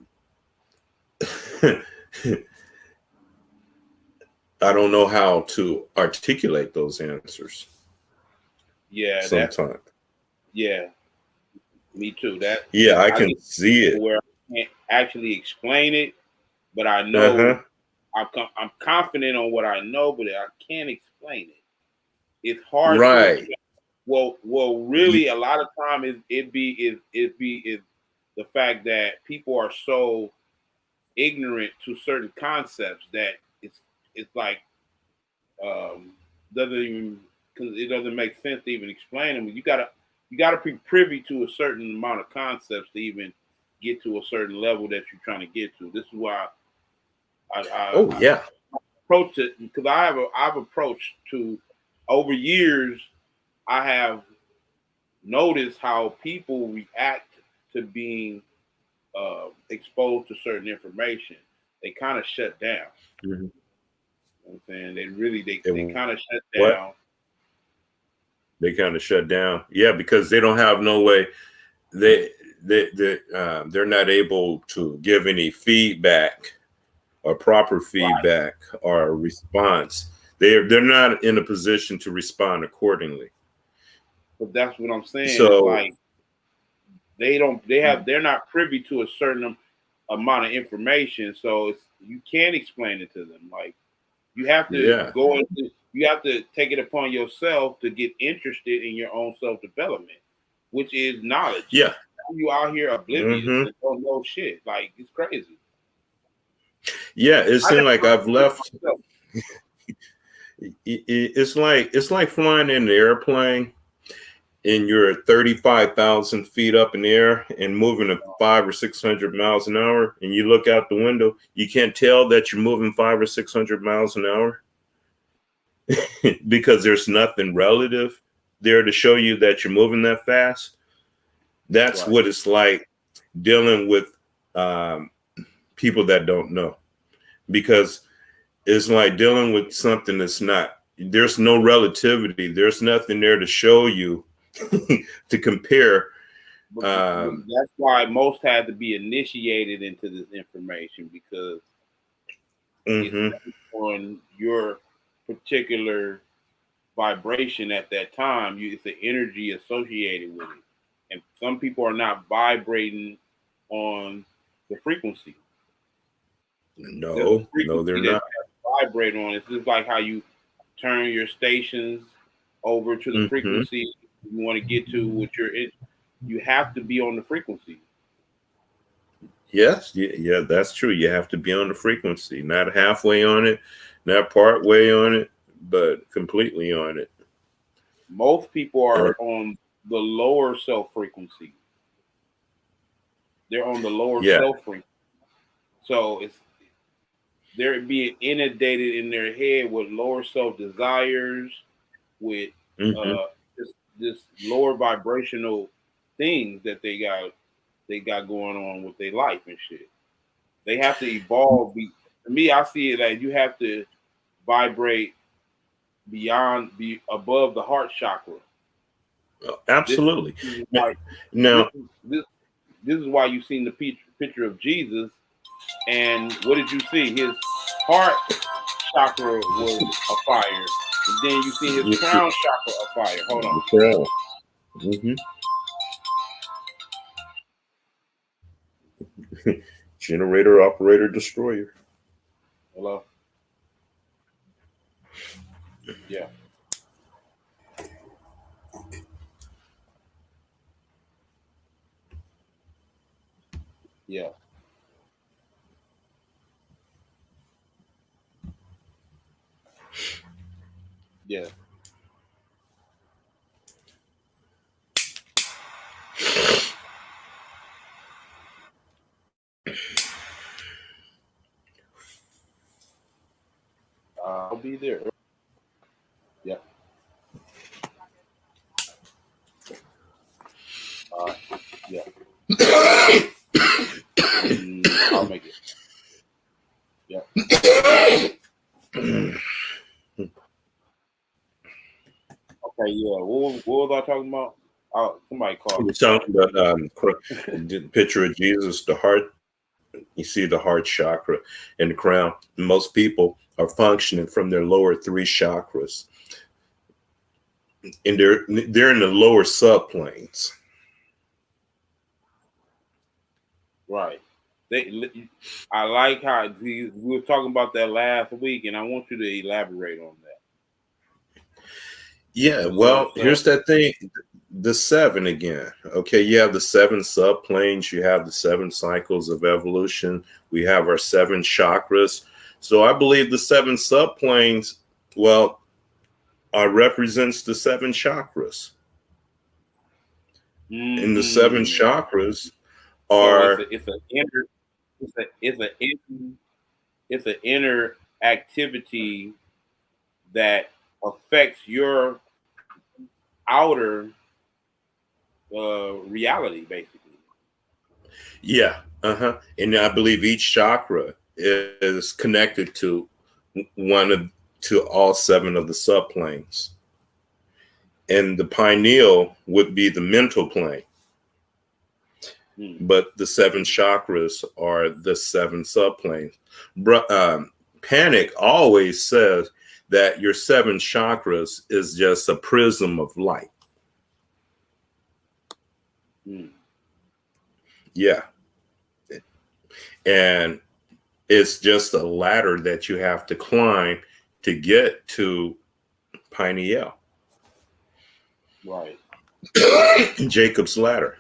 Speaker 3: don't know how to articulate those answers.
Speaker 1: Yeah,
Speaker 3: sometimes.
Speaker 1: Yeah, me too.
Speaker 3: I can see it
Speaker 1: where I can't actually explain it, but I know I'm confident on what I know, but I can't explain it. It's hard to explain. Well, really, a lot of time is the fact that people are so ignorant to certain concepts that it's like it doesn't make sense to even explain them. You gotta be privy to a certain amount of concepts to even get to a certain level that you're trying to get to. This is why I approach it, because I've approached to over years. I have noticed how people react to being exposed to certain information. They kind of shut down. You know what I'm saying? They kind of shut down.
Speaker 3: They kind of shut down. Yeah, because they don't have no way. They're not able to give any feedback or proper feedback or response. They're not in a position to respond accordingly.
Speaker 1: But that's what I'm saying.
Speaker 3: So,
Speaker 1: it's like they're not privy to a certain amount of information, so you can't explain it to them. Like you have to you have to take it upon yourself to get interested in your own self-development, which is knowledge.
Speaker 3: Yeah,
Speaker 1: you out here oblivious and don't know shit. Like it's crazy.
Speaker 3: Yeah, it seems like I've left. It's like flying in an airplane and you're at 35,000 feet up in the air and moving at 500 or 600 miles an hour, and you look out the window, you can't tell that you're moving 500 or 600 miles an hour. because there's nothing relative there to show you that you're moving that fast. That's what it's like dealing with people that don't know, because it's like dealing with something that's not, there's no relativity. There's nothing there to show you to compare.
Speaker 1: That's why most had to be initiated into this information, because it's based on your particular vibration at that time. It's the energy associated with it. And some people are not vibrating on the frequency.
Speaker 3: No, they're not.
Speaker 1: Vibrate on. It's just like how you turn your stations over to the frequency you want to get to with you have to be on the frequency.
Speaker 3: Yes, yeah, that's true. You have to be on the frequency, not halfway on it, not part way on it, but completely on it.
Speaker 1: Most people are on the lower self frequency. They're on the lower self frequency. So they're being inundated in their head with lower self desires, with this lower vibrational things that they got going on with their life and shit. They have to evolve. To me, I see it as you have to vibrate be above the heart chakra.
Speaker 3: Absolutely.
Speaker 1: This is why you've seen the picture of Jesus, and what did you see? His heart chakra was afire, and then you see his crown chakra afire. Hold on.
Speaker 3: Generator, operator, destroyer.
Speaker 1: Hello. Yeah. Yeah. Yeah. I'll be there. Yeah. Yeah. I'll make it. Yeah. Okay. Yeah. What was I talking about? Somebody called.
Speaker 3: We're talking about the picture of Jesus, the heart. You see the heart chakra and the crown. Most people are functioning from their lower three chakras, and they're in the lower subplanes.
Speaker 1: Right. I like how we were talking about that last week, and I want you to elaborate on that.
Speaker 3: Yeah. Well, here's that thing. The 7 again. Okay, you have the 7 subplanes, you have the 7 cycles of evolution, we have our 7 chakras. So I believe the 7 subplanes, represents the 7 chakras. And the 7 chakras are
Speaker 1: it's an inner activity that affects your outer reality, basically.
Speaker 3: Yeah. And I believe each chakra is connected to all 7 of the subplanes. And the pineal would be the mental plane. But the 7 chakras are the 7 subplanes. Panic always says that your 7 chakras is just a prism of light. Yeah. And it's just a ladder that you have to climb to get to pineal.
Speaker 1: Right.
Speaker 3: Jacob's ladder.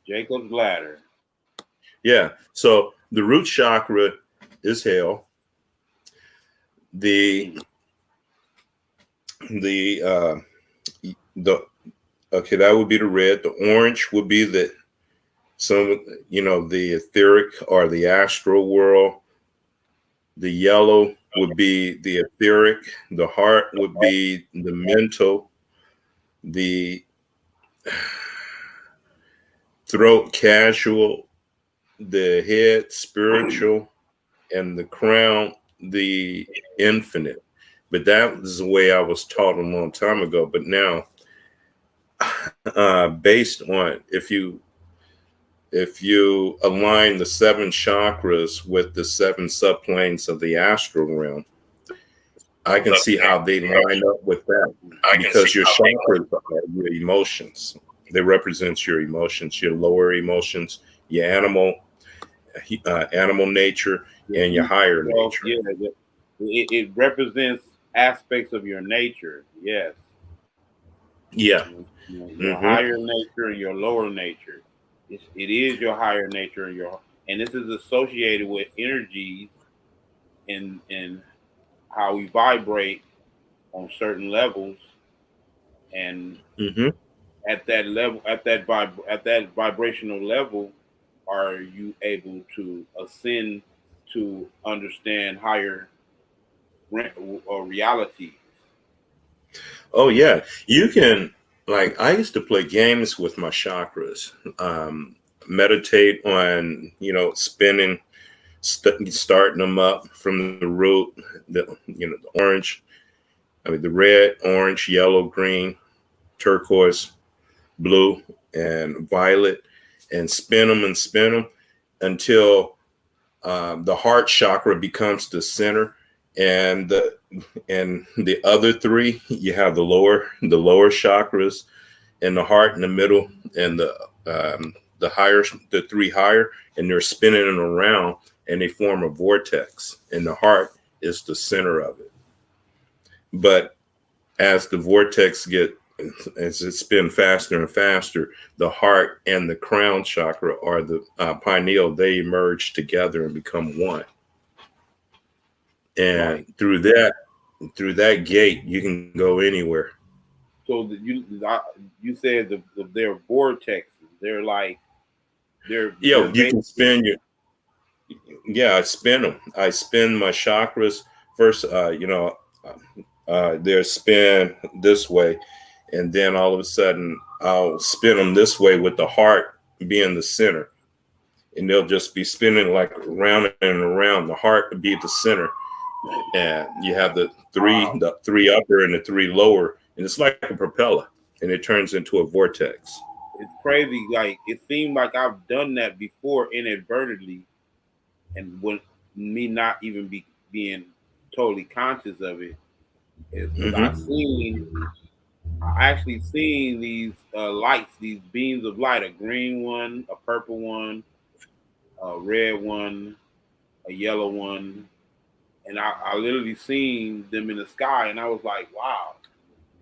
Speaker 1: Jacob's ladder.
Speaker 3: Yeah. So the root chakra is hell. That would be the red. The orange would be the etheric or the astral world. The yellow would be the etheric, the heart would be the mental, the throat casual, the head spiritual, and the crown the infinite. But that was the way I was taught a long time ago. But now, based on if you align the 7 chakras with the 7 subplanes of the astral realm, I can see how they line up with that, because your chakras are your emotions. They represent your emotions, your lower emotions, your animal nature, and your higher nature.
Speaker 1: Yeah, it represents aspects of your nature. Yes.
Speaker 3: Yeah.
Speaker 1: Your higher nature and your lower nature. It is your higher nature and this is associated with energies and how we vibrate on certain levels, and at that level, at that vibrational level, are you able to ascend to understand higher or reality?
Speaker 3: Oh yeah, you can. Like, I used to play games with my chakras, meditate on, spinning, starting them up from the root, the orange, the red, orange, yellow, green, turquoise, blue, and violet, and spin them until the heart chakra becomes the center, and the other 3, you have the lower chakras, and the heart in the middle, and the higher, the 3 higher, and they're spinning it around, and they form a vortex, and the heart is the center of it. But as the vortex as it spins faster and faster, the heart and the crown chakra, or the pineal, they merge together and become one. And through that gate, you can go anywhere.
Speaker 1: So you said they're vortexes. They're like they're
Speaker 3: you can spin I spin them. I spin my chakras first. They're spin this way, and then all of a sudden I'll spin them this way with the heart being the center, and they'll just be spinning like around and around. The heart to be the center, and you have the 3 upper and the 3 lower, and it's like a propeller, and it turns into a vortex.
Speaker 1: It's crazy. Like, it seemed like I've done that before inadvertently, and when me not even being totally conscious of it, is because I actually seen these lights, these beams of light, a green one, a purple one, a red one, a yellow one, and I literally seen them in the sky, and I was like, wow,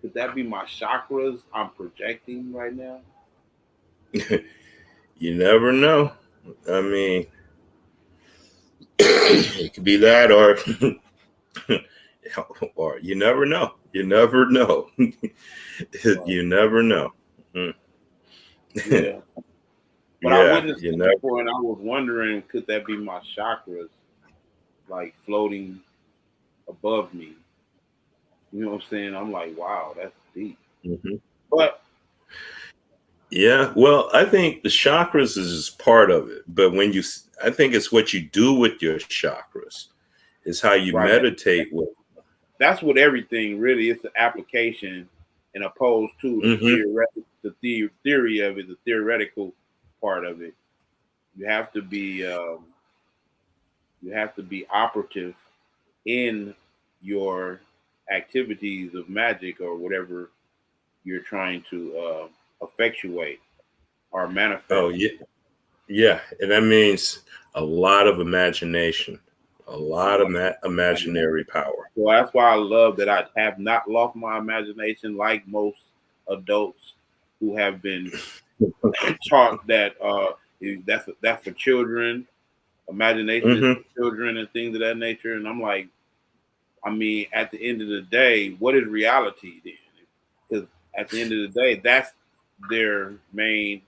Speaker 1: could that be my chakras I'm projecting right now?
Speaker 3: You never know. I mean, it could be that, or or you never know. You never know. You never know.
Speaker 1: Yeah. But I witnessed it before, and I was wondering, could that be my chakras, like, floating above me? You know what I'm saying? I'm like, wow, that's deep. But
Speaker 3: yeah, well, I think the chakras is part of it, but I think it's what you do with your chakras, is how you meditate with.
Speaker 1: That's what everything really is, the application, and opposed to the theory of it, the theoretical part of it. You have to be operative in your activities of magic or whatever you're trying to effectuate or manifest.
Speaker 3: Oh yeah, and that means a lot of imagination, a lot of imaginary power.
Speaker 1: So that's why I love that I have not lost my imagination, like most adults who have been taught that that's for children. Imagination is for children and things of that nature. And I'm like, I mean, at the end of the day, what is reality then? Because at the end of the day, that's their main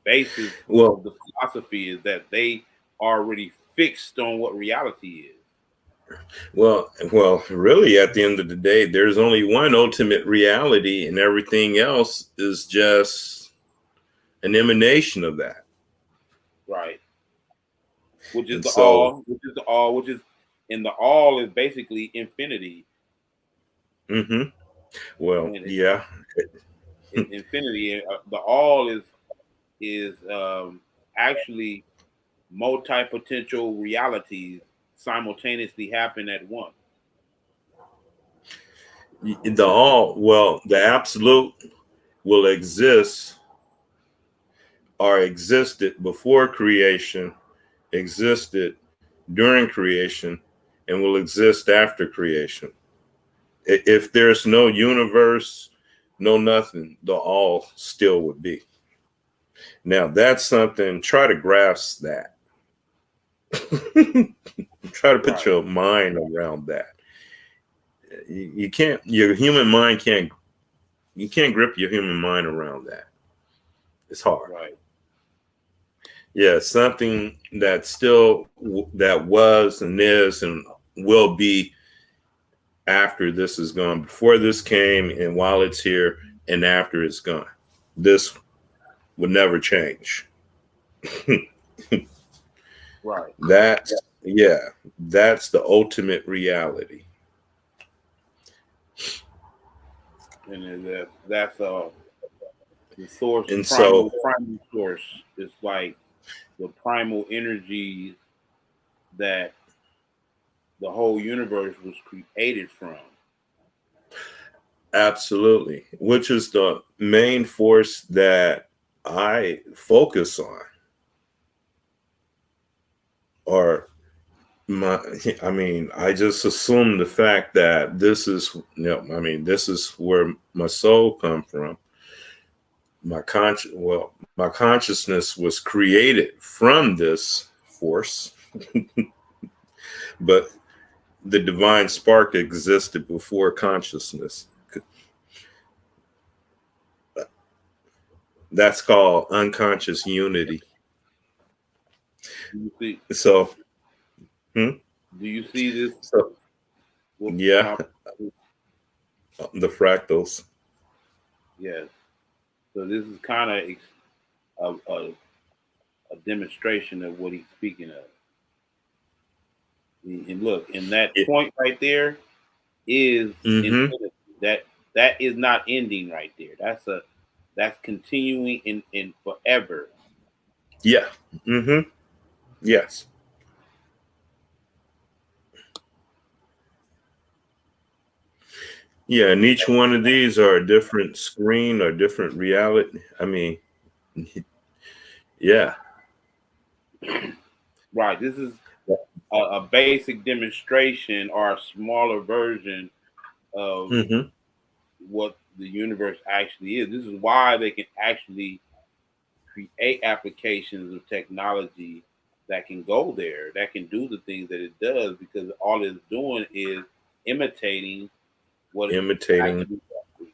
Speaker 1: basis of the philosophy, is that they already fixed on what reality is.
Speaker 3: Well, really, at the end of the day, there's only one ultimate reality, and everything else is just an emanation of that.
Speaker 1: Right. Which is
Speaker 3: And
Speaker 1: the
Speaker 3: so,
Speaker 1: all, and the all is basically infinity.
Speaker 3: well,
Speaker 1: And
Speaker 3: yeah,
Speaker 1: infinity, the all is actually multi-potential realities simultaneously happen at once.
Speaker 3: the absolute will exist or existed before creation, existed during creation, and will exist after creation. If there's no universe, no nothing, the all still would be. Now, that's something, try to grasp that. Try to put your mind around that. You can't, your human mind can't, you can't grip your human mind around that. It's hard.
Speaker 1: Right.
Speaker 3: Yeah, something that still, that was and is and will be after this is gone, before this came and while it's here and after it's gone. This would never change.
Speaker 1: Right.
Speaker 3: That's the ultimate reality.
Speaker 1: And that's the source,
Speaker 3: And
Speaker 1: primal
Speaker 3: so,
Speaker 1: source. It's like the primal energy that the whole universe was created from.
Speaker 3: absolutely, which is the main force that I focus on, or I just assume the fact that this is, this is where my soul come from. My consciousness was created from this force, but the divine spark existed before consciousness. That's called unconscious unity.
Speaker 1: Do you see?
Speaker 3: So,
Speaker 1: Do you see this?
Speaker 3: so yeah, the fractals.
Speaker 1: Yes. So this is kind of a demonstration of what he's speaking of. And look, and that point right there is infinity. That is not ending right there. That's continuing in forever.
Speaker 3: Yeah. Yes. Yeah, and each one of these are a different screen or different reality. I mean, yeah.
Speaker 1: Right. This is a basic demonstration or a smaller version of what the universe actually is. This is why they can actually create applications of technology that can go there, that can do the things that it does, because all it's doing is imitating what
Speaker 3: Imitating.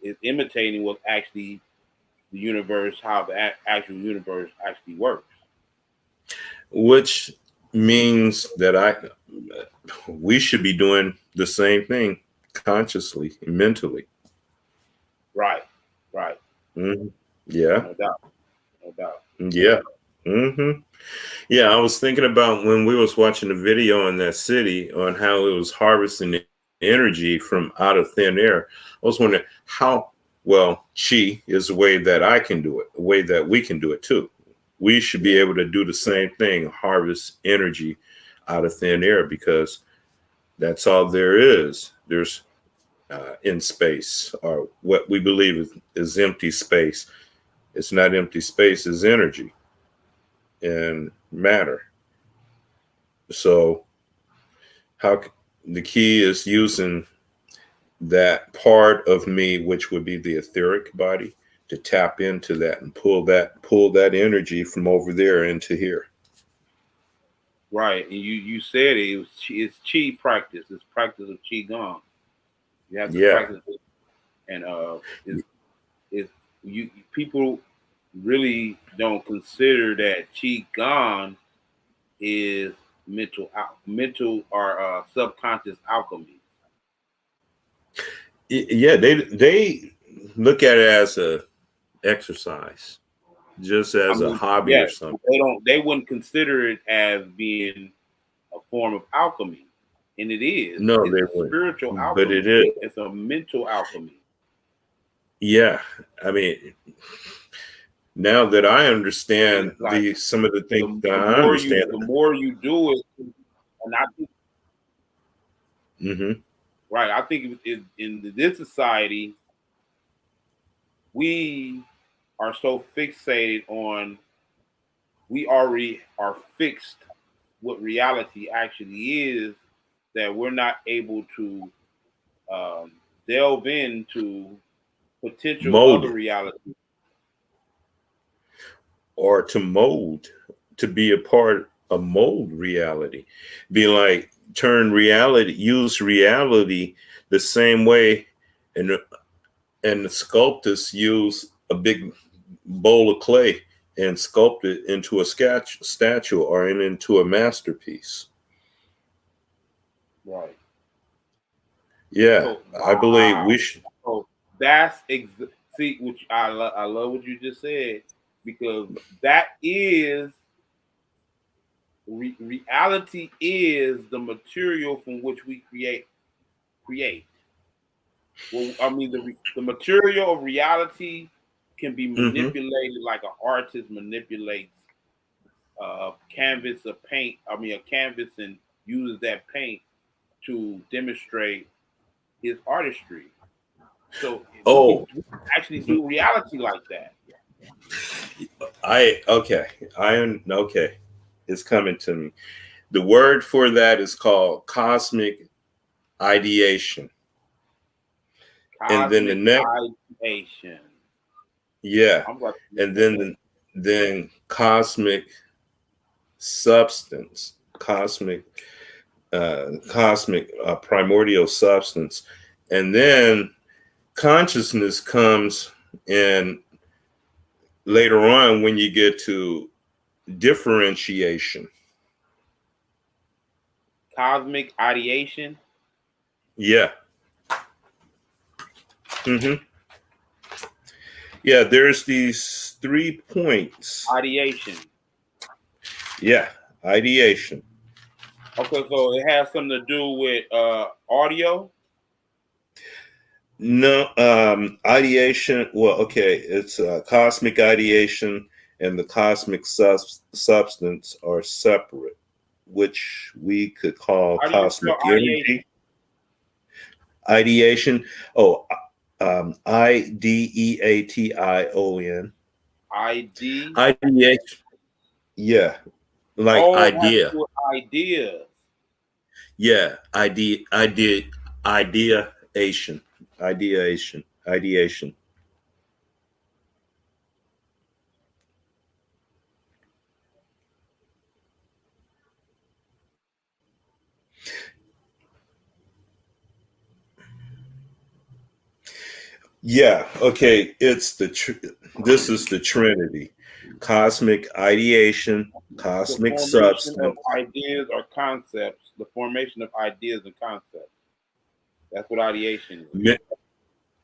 Speaker 1: is imitating what actually the universe, how the actual universe actually works.
Speaker 3: Which means that we should be doing the same thing consciously, mentally.
Speaker 1: Right.
Speaker 3: Yeah.
Speaker 1: No doubt. No doubt.
Speaker 3: Yeah. Yeah, I was thinking about when we was watching the video in that city on how it was harvesting the energy from out of thin air. I was wondering how well chi is a way that I can do it, a way that we can do it too. We should be able to do the same thing, harvest energy out of thin air, because that's all there is. There's in space, or what we believe is empty space. It's not empty space, it's energy and matter. So how the key is using that part of me, which would be the etheric body, to tap into that and pull that energy from over there into here.
Speaker 1: Right. And you said it's chi practice. It's practice of Qigong. You have to practice it. And it's you people really don't consider that Qigong is mental or subconscious alchemy.
Speaker 3: Yeah, they look at it as a exercise, just
Speaker 1: I
Speaker 3: as a
Speaker 1: mean,
Speaker 3: hobby or
Speaker 1: yes,
Speaker 3: something.
Speaker 1: they wouldn't consider it as being a form of alchemy, and it is.
Speaker 3: No,
Speaker 1: It's
Speaker 3: they
Speaker 1: a
Speaker 3: wouldn't.
Speaker 1: spiritual
Speaker 3: But
Speaker 1: alchemy.
Speaker 3: it is.
Speaker 1: It's a mental alchemy.
Speaker 3: Yeah, I mean, now that I
Speaker 1: And
Speaker 3: understand
Speaker 1: it's like
Speaker 3: some of the things that
Speaker 1: the
Speaker 3: I understand.
Speaker 1: more you do it, and I think
Speaker 3: Hmm.
Speaker 1: right, I think in this society we are so fixated on we already are fixed what reality actually is that we're not able to um, delve into potential
Speaker 3: Mold
Speaker 1: other
Speaker 3: it,
Speaker 1: reality.
Speaker 3: or to mold, to be a part of mold reality. Be like use reality the same way, and the sculptors use a big bowl of clay and sculpt it into a statue or into a masterpiece.
Speaker 1: Right.
Speaker 3: Yeah,
Speaker 1: So
Speaker 3: I believe
Speaker 1: wow.
Speaker 3: we should.
Speaker 1: So that's see, which I love what you just said because that is reality is the material from which we create. Well, I mean the material of reality can be
Speaker 3: Hmm.
Speaker 1: manipulated like an artist manipulates a canvas of paint. I mean a canvas and uses that paint to demonstrate his artistry. So
Speaker 3: Oh,
Speaker 1: we can actually do reality like that.
Speaker 3: okay. Okay. It's coming to me. The word for that is called cosmic ideation. And then the
Speaker 1: Cosmic
Speaker 3: next,
Speaker 1: ideation.
Speaker 3: yeah,
Speaker 1: I'm going to
Speaker 3: and
Speaker 1: look that.
Speaker 3: then cosmic substance, cosmic primordial substance, and then consciousness comes in later on when you get to differentiation.
Speaker 1: Cosmic ideation.
Speaker 3: Yeah. Hmm. Yeah, there's these 3 points.
Speaker 1: Ideation.
Speaker 3: Yeah, ideation.
Speaker 1: Okay, so it has something to do with audio.
Speaker 3: No, ideation. Well, okay, it's cosmic ideation and the cosmic substance are separate, which we could call
Speaker 1: How do you spell
Speaker 3: cosmic
Speaker 1: ideation?
Speaker 3: energy. Ideation. Oh, Ideation.
Speaker 1: ID.
Speaker 3: Ideation. Yeah, like
Speaker 1: Oh, it has to
Speaker 3: idea.
Speaker 1: do with ideas.
Speaker 3: Yeah, ideation, ideation. Yeah, okay. This is the Trinity: cosmic ideation,
Speaker 1: The
Speaker 3: cosmic
Speaker 1: formation of
Speaker 3: substance.
Speaker 1: ideas or concepts. The formation of ideas and concepts. That's what ideation is.
Speaker 3: Mi-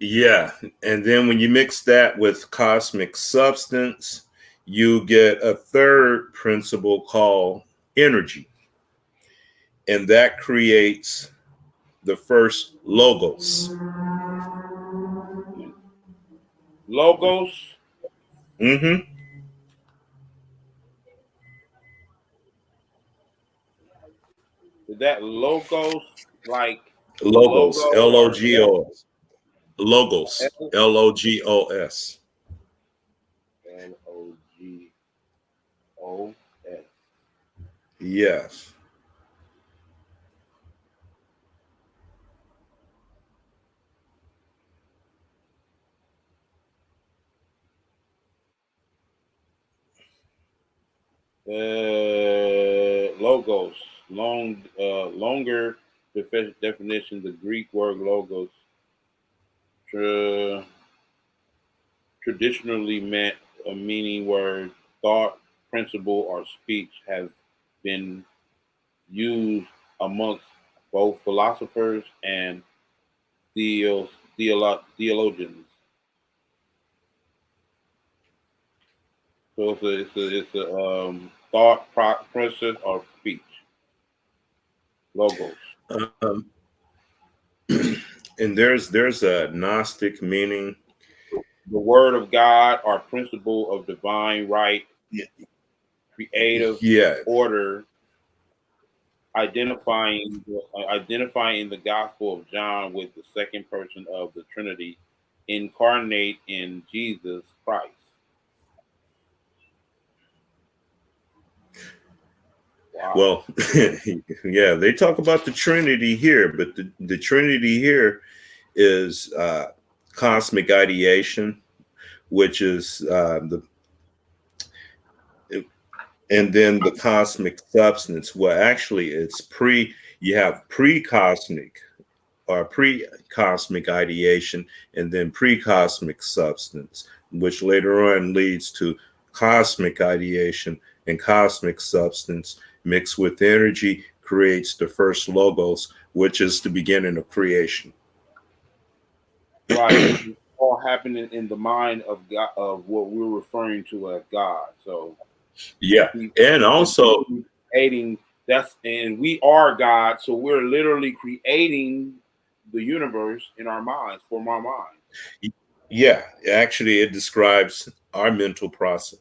Speaker 3: Yeah, and then when you mix that with cosmic substance, you get a third principle called energy, and that creates the first logos.
Speaker 1: Logos.
Speaker 3: Hmm.
Speaker 1: Is that logos like the
Speaker 3: Logos,
Speaker 1: logo or
Speaker 3: Logos, logos,
Speaker 1: L
Speaker 3: Logos.
Speaker 1: Logos?
Speaker 3: Yes.
Speaker 1: Logos, longer definition. The Greek word logos tra- traditionally meant a meaning word, thought, principle, or speech has been used amongst both philosophers and theologians. So it's a thought process or speech, logos.
Speaker 3: Um, and there's a Gnostic meaning.
Speaker 1: The word of God or principle of divine right, creative
Speaker 3: Yeah.
Speaker 1: order, identifying the Gospel of John with the second person of the Trinity, incarnate in Jesus Christ. Wow.
Speaker 3: Well, yeah, they talk about the Trinity here, but the Trinity here is cosmic ideation, which is and then the cosmic substance. Well, actually, it's you have pre-cosmic or pre-cosmic ideation, and then pre-cosmic substance, which later on leads to cosmic ideation, and cosmic substance mixed with energy creates the first logos, which is the beginning of creation.
Speaker 1: Right. It's all happening in the mind of God, of what we're referring to as God. So
Speaker 3: yeah, and also
Speaker 1: creating and we are God, so we're literally creating the universe in our minds, from our minds.
Speaker 3: yeah, actually it describes our mental processes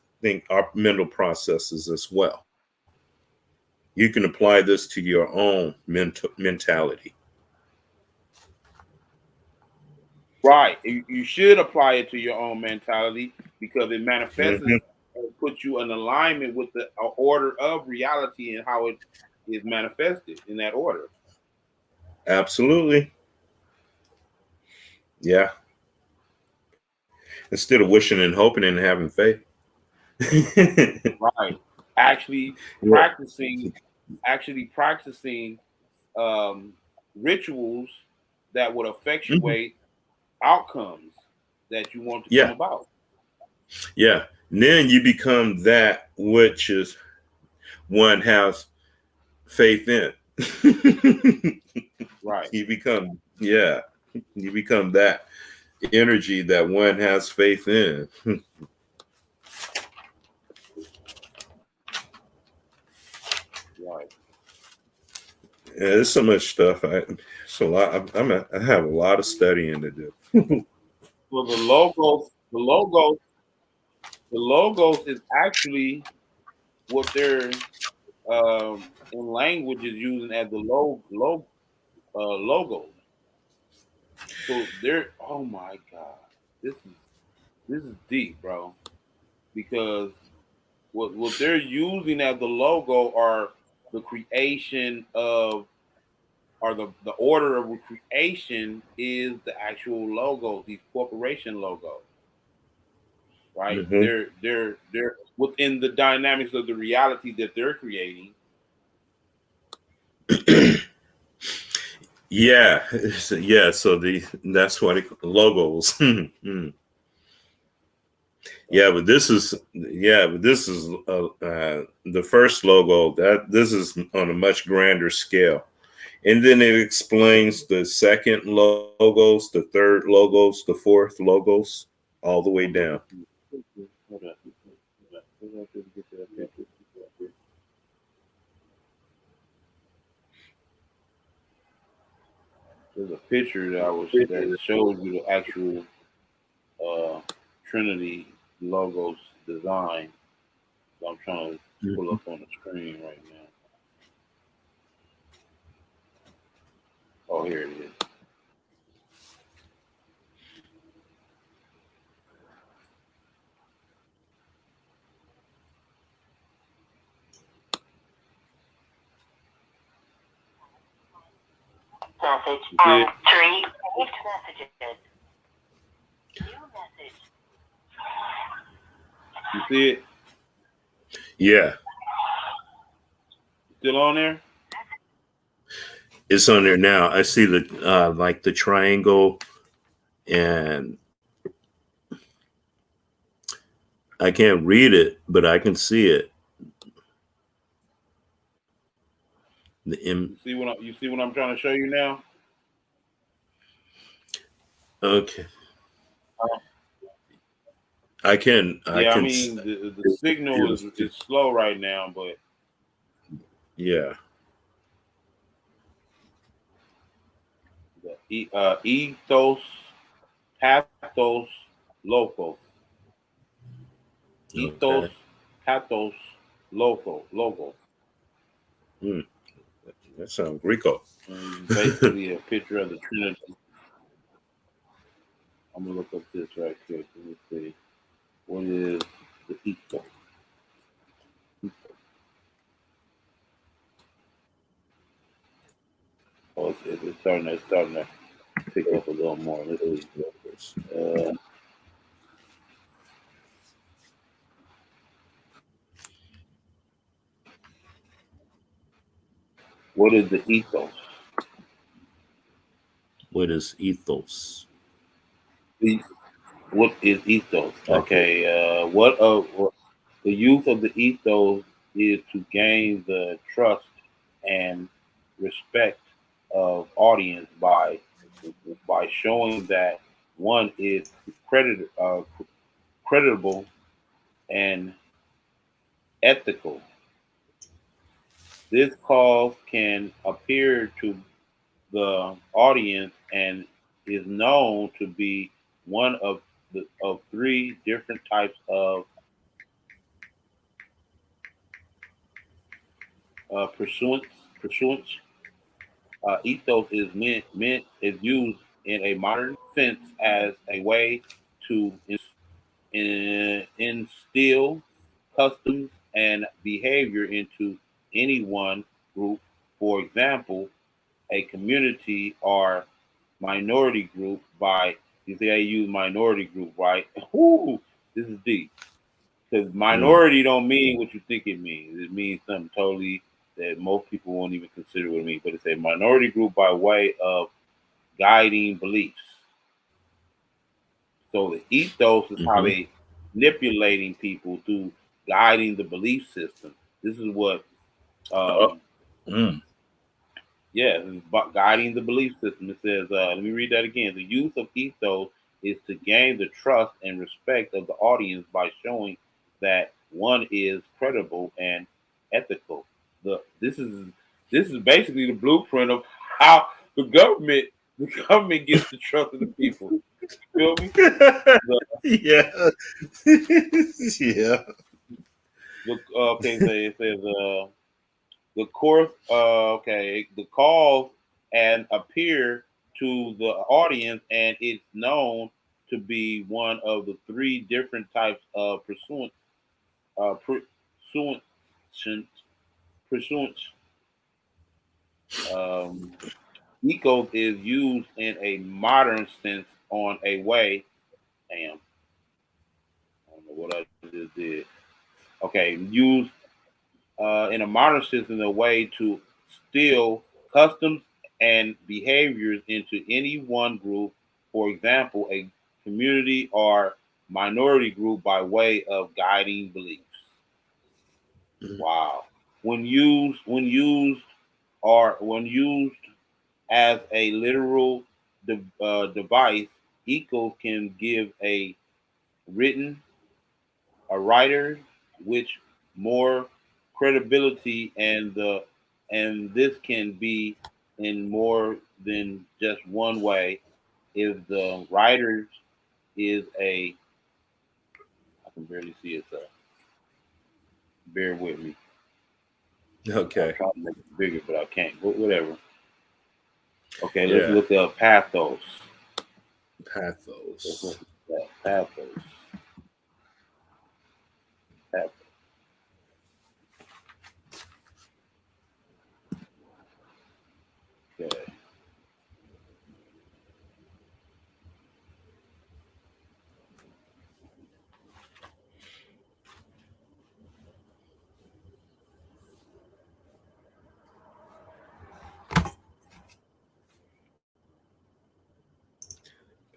Speaker 3: as well. You can apply this to your own mentality.
Speaker 1: Right. You should apply it to your own mentality because it manifests and puts you in alignment with the order of reality and how it is manifested in that order.
Speaker 3: Absolutely. Yeah. Instead of wishing and hoping and having faith.
Speaker 1: Right. Actually practicing rituals that would effectuate outcomes that you want to come about.
Speaker 3: Yeah. And then you become that which is one has faith in.
Speaker 1: Right.
Speaker 3: You become that energy that one has faith in.
Speaker 1: Right.
Speaker 3: Yeah, there's so much stuff. It's a lot. I have a lot of studying to do.
Speaker 1: Well, the logos is actually what they're in language is using as the logos. So they're, oh my God, this is deep, bro. Because what they're using as the logo are the creation of, or the order of creation is the actual logo, these corporation logos. Right? They're within the dynamics of the reality that they're creating.
Speaker 3: Yeah. So that's what logos. But this is the first logo. That this is on a much grander scale, and then it explains the second logos, the third logos, the fourth logos, all the way down.
Speaker 1: There's a picture that shows you the actual Trinity logos design. So I'm trying to pull up on the screen right now. Oh, here it is.
Speaker 4: Message
Speaker 1: and
Speaker 4: 3 saved messages. New message.
Speaker 1: You see it?
Speaker 3: Yeah.
Speaker 1: Still on there?
Speaker 3: It's on there now. I see the like the triangle, and I can't read it, but I can see it.
Speaker 1: You see what I'm trying to show you now?
Speaker 3: Okay. I can.
Speaker 1: I mean, the signal is slow right now, but
Speaker 3: yeah.
Speaker 1: The ethos, pathos, logos. Ethos,
Speaker 3: Okay.
Speaker 1: pathos, logos.
Speaker 3: That sounds Greco.
Speaker 1: Basically, a picture of the Trinity. I'm gonna look up this right quick. Let me see. What is the ethos? Oh, it's starting to pick up a little more. Let's see. What is the ethos?
Speaker 3: What is ethos?
Speaker 1: What is ethos? Okay. The use of the ethos is to gain the trust and respect of audience by showing that one is creditable and ethical. This cause can appear to the audience and is known to be one of three different types of pursuance. Ethos is meant is used in a modern sense as a way to instill customs and behavior into any one group. For example, a community or minority group by you see I use minority group, right? Ooh, this is deep. Because minority don't mean what you think it means. It means something totally that most people won't even consider what it means. But it's a minority group by way of guiding beliefs. So the ethos is how they manipulating people through guiding the belief system. This is what, yeah, this is guiding the belief system. It says, let me read that again. The use of ethos is to gain the trust and respect of the audience by showing that one is credible and ethical. This is basically the blueprint of how the government gets the trust of the people. You feel me?
Speaker 3: Yeah. Yeah.
Speaker 1: Okay, so it says the course. Okay, the call and appear to the audience, and it's known to be one of the three different types of pursuant, pursuant. Um, Eco is used in a modern sense on a way. Damn, I don't know what I just did. Okay, used in a modern sense in a way to steal customs and behaviors into any one group, for example, a community or minority group by way of guiding beliefs. Wow. When used as a literal device, eco can give written a writer which more credibility and this can be in more than just one way if the writer is a I can barely see it, so bear with me. I'm
Speaker 3: Okay.
Speaker 1: trying to make it bigger but I can't, but whatever. Okay, let's
Speaker 3: Yeah.
Speaker 1: look up pathos. Let's
Speaker 3: Pathos.
Speaker 1: look at that. Pathos. Okay.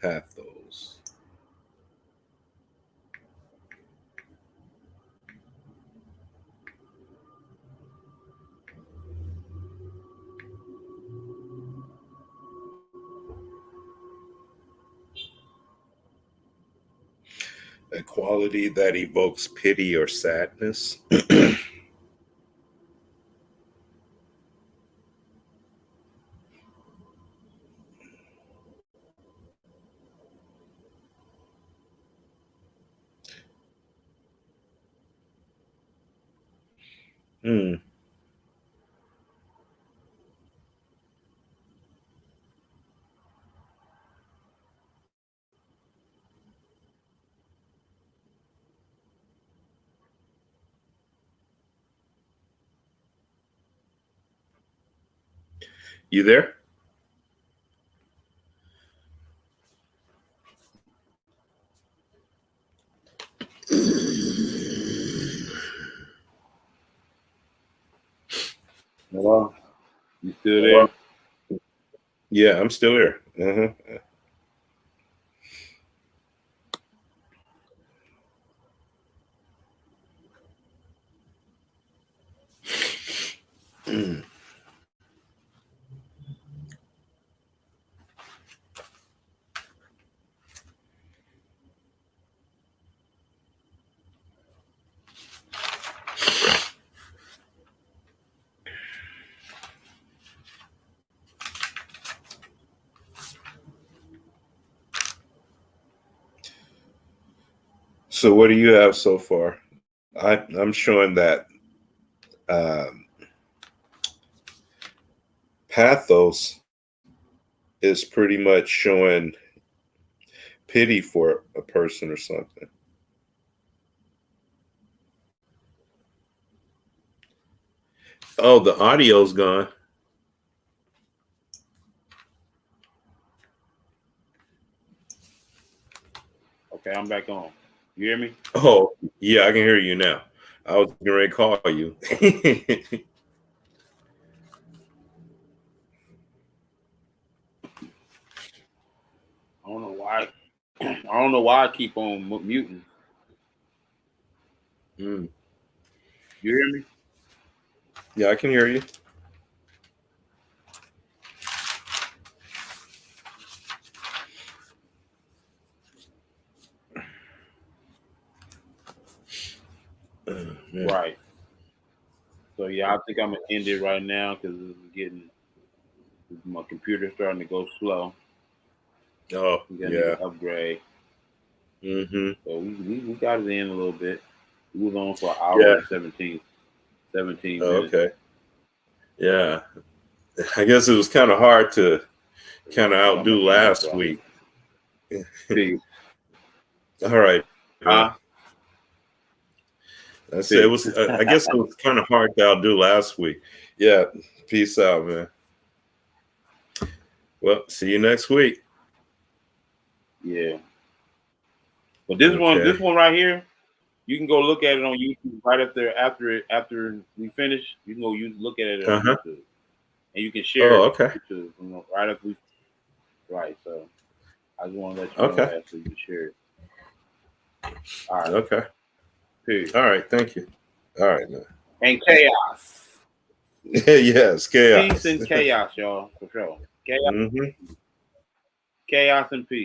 Speaker 3: Pathos. A quality that evokes pity or sadness. Hmm. You there?
Speaker 1: Hello? You still there?
Speaker 3: Yeah, I'm still here. Uh-huh. So what do you have so far? I'm showing that um, Pathos is pretty much showing pity for a person or something. Oh, the audio's gone.
Speaker 1: Okay, I'm back on. You hear me?
Speaker 3: Oh, yeah, I can hear you now. I was going to call you.
Speaker 1: I don't know why. I don't know why I keep on muting.
Speaker 3: Mm.
Speaker 1: You hear me?
Speaker 3: Yeah, I can hear you.
Speaker 1: Right. So yeah, I think I'm gonna end it right now because my computer's starting to go slow.
Speaker 3: Oh,
Speaker 1: We gotta need
Speaker 3: yeah.
Speaker 1: to upgrade.
Speaker 3: Mm-hmm.
Speaker 1: So we got it in a little bit. We was on for an hour
Speaker 3: Yeah.
Speaker 1: and 17
Speaker 3: Oh,
Speaker 1: minutes.
Speaker 3: okay. Yeah. I guess it was kind of hard to kind of
Speaker 1: So I'm
Speaker 3: outdo
Speaker 1: gonna end this
Speaker 3: last
Speaker 1: right
Speaker 3: week.
Speaker 1: here.
Speaker 3: All right, man.
Speaker 1: Huh?
Speaker 3: I said it
Speaker 1: Peace.
Speaker 3: was. I guess it was kind of hard to outdo last week. Yeah. Peace out, man. Well, see you next week.
Speaker 1: Yeah. But this
Speaker 3: Okay.
Speaker 1: one right here, you can go look at it on YouTube right after we finish. You can go look at it on
Speaker 3: Uh-huh.
Speaker 1: YouTube, and you can share
Speaker 3: Oh,
Speaker 1: it
Speaker 3: okay.
Speaker 1: on YouTube right after we. Right. So I just want to let you know
Speaker 3: Okay.
Speaker 1: that so you can share it. All right.
Speaker 3: Okay.
Speaker 1: Period.
Speaker 3: All right. Thank you. All right, man.
Speaker 1: And chaos.
Speaker 3: Yes,
Speaker 1: Peace
Speaker 3: chaos.
Speaker 1: and chaos, y'all, for sure. Chaos,
Speaker 3: Mm-hmm.
Speaker 1: chaos and peace.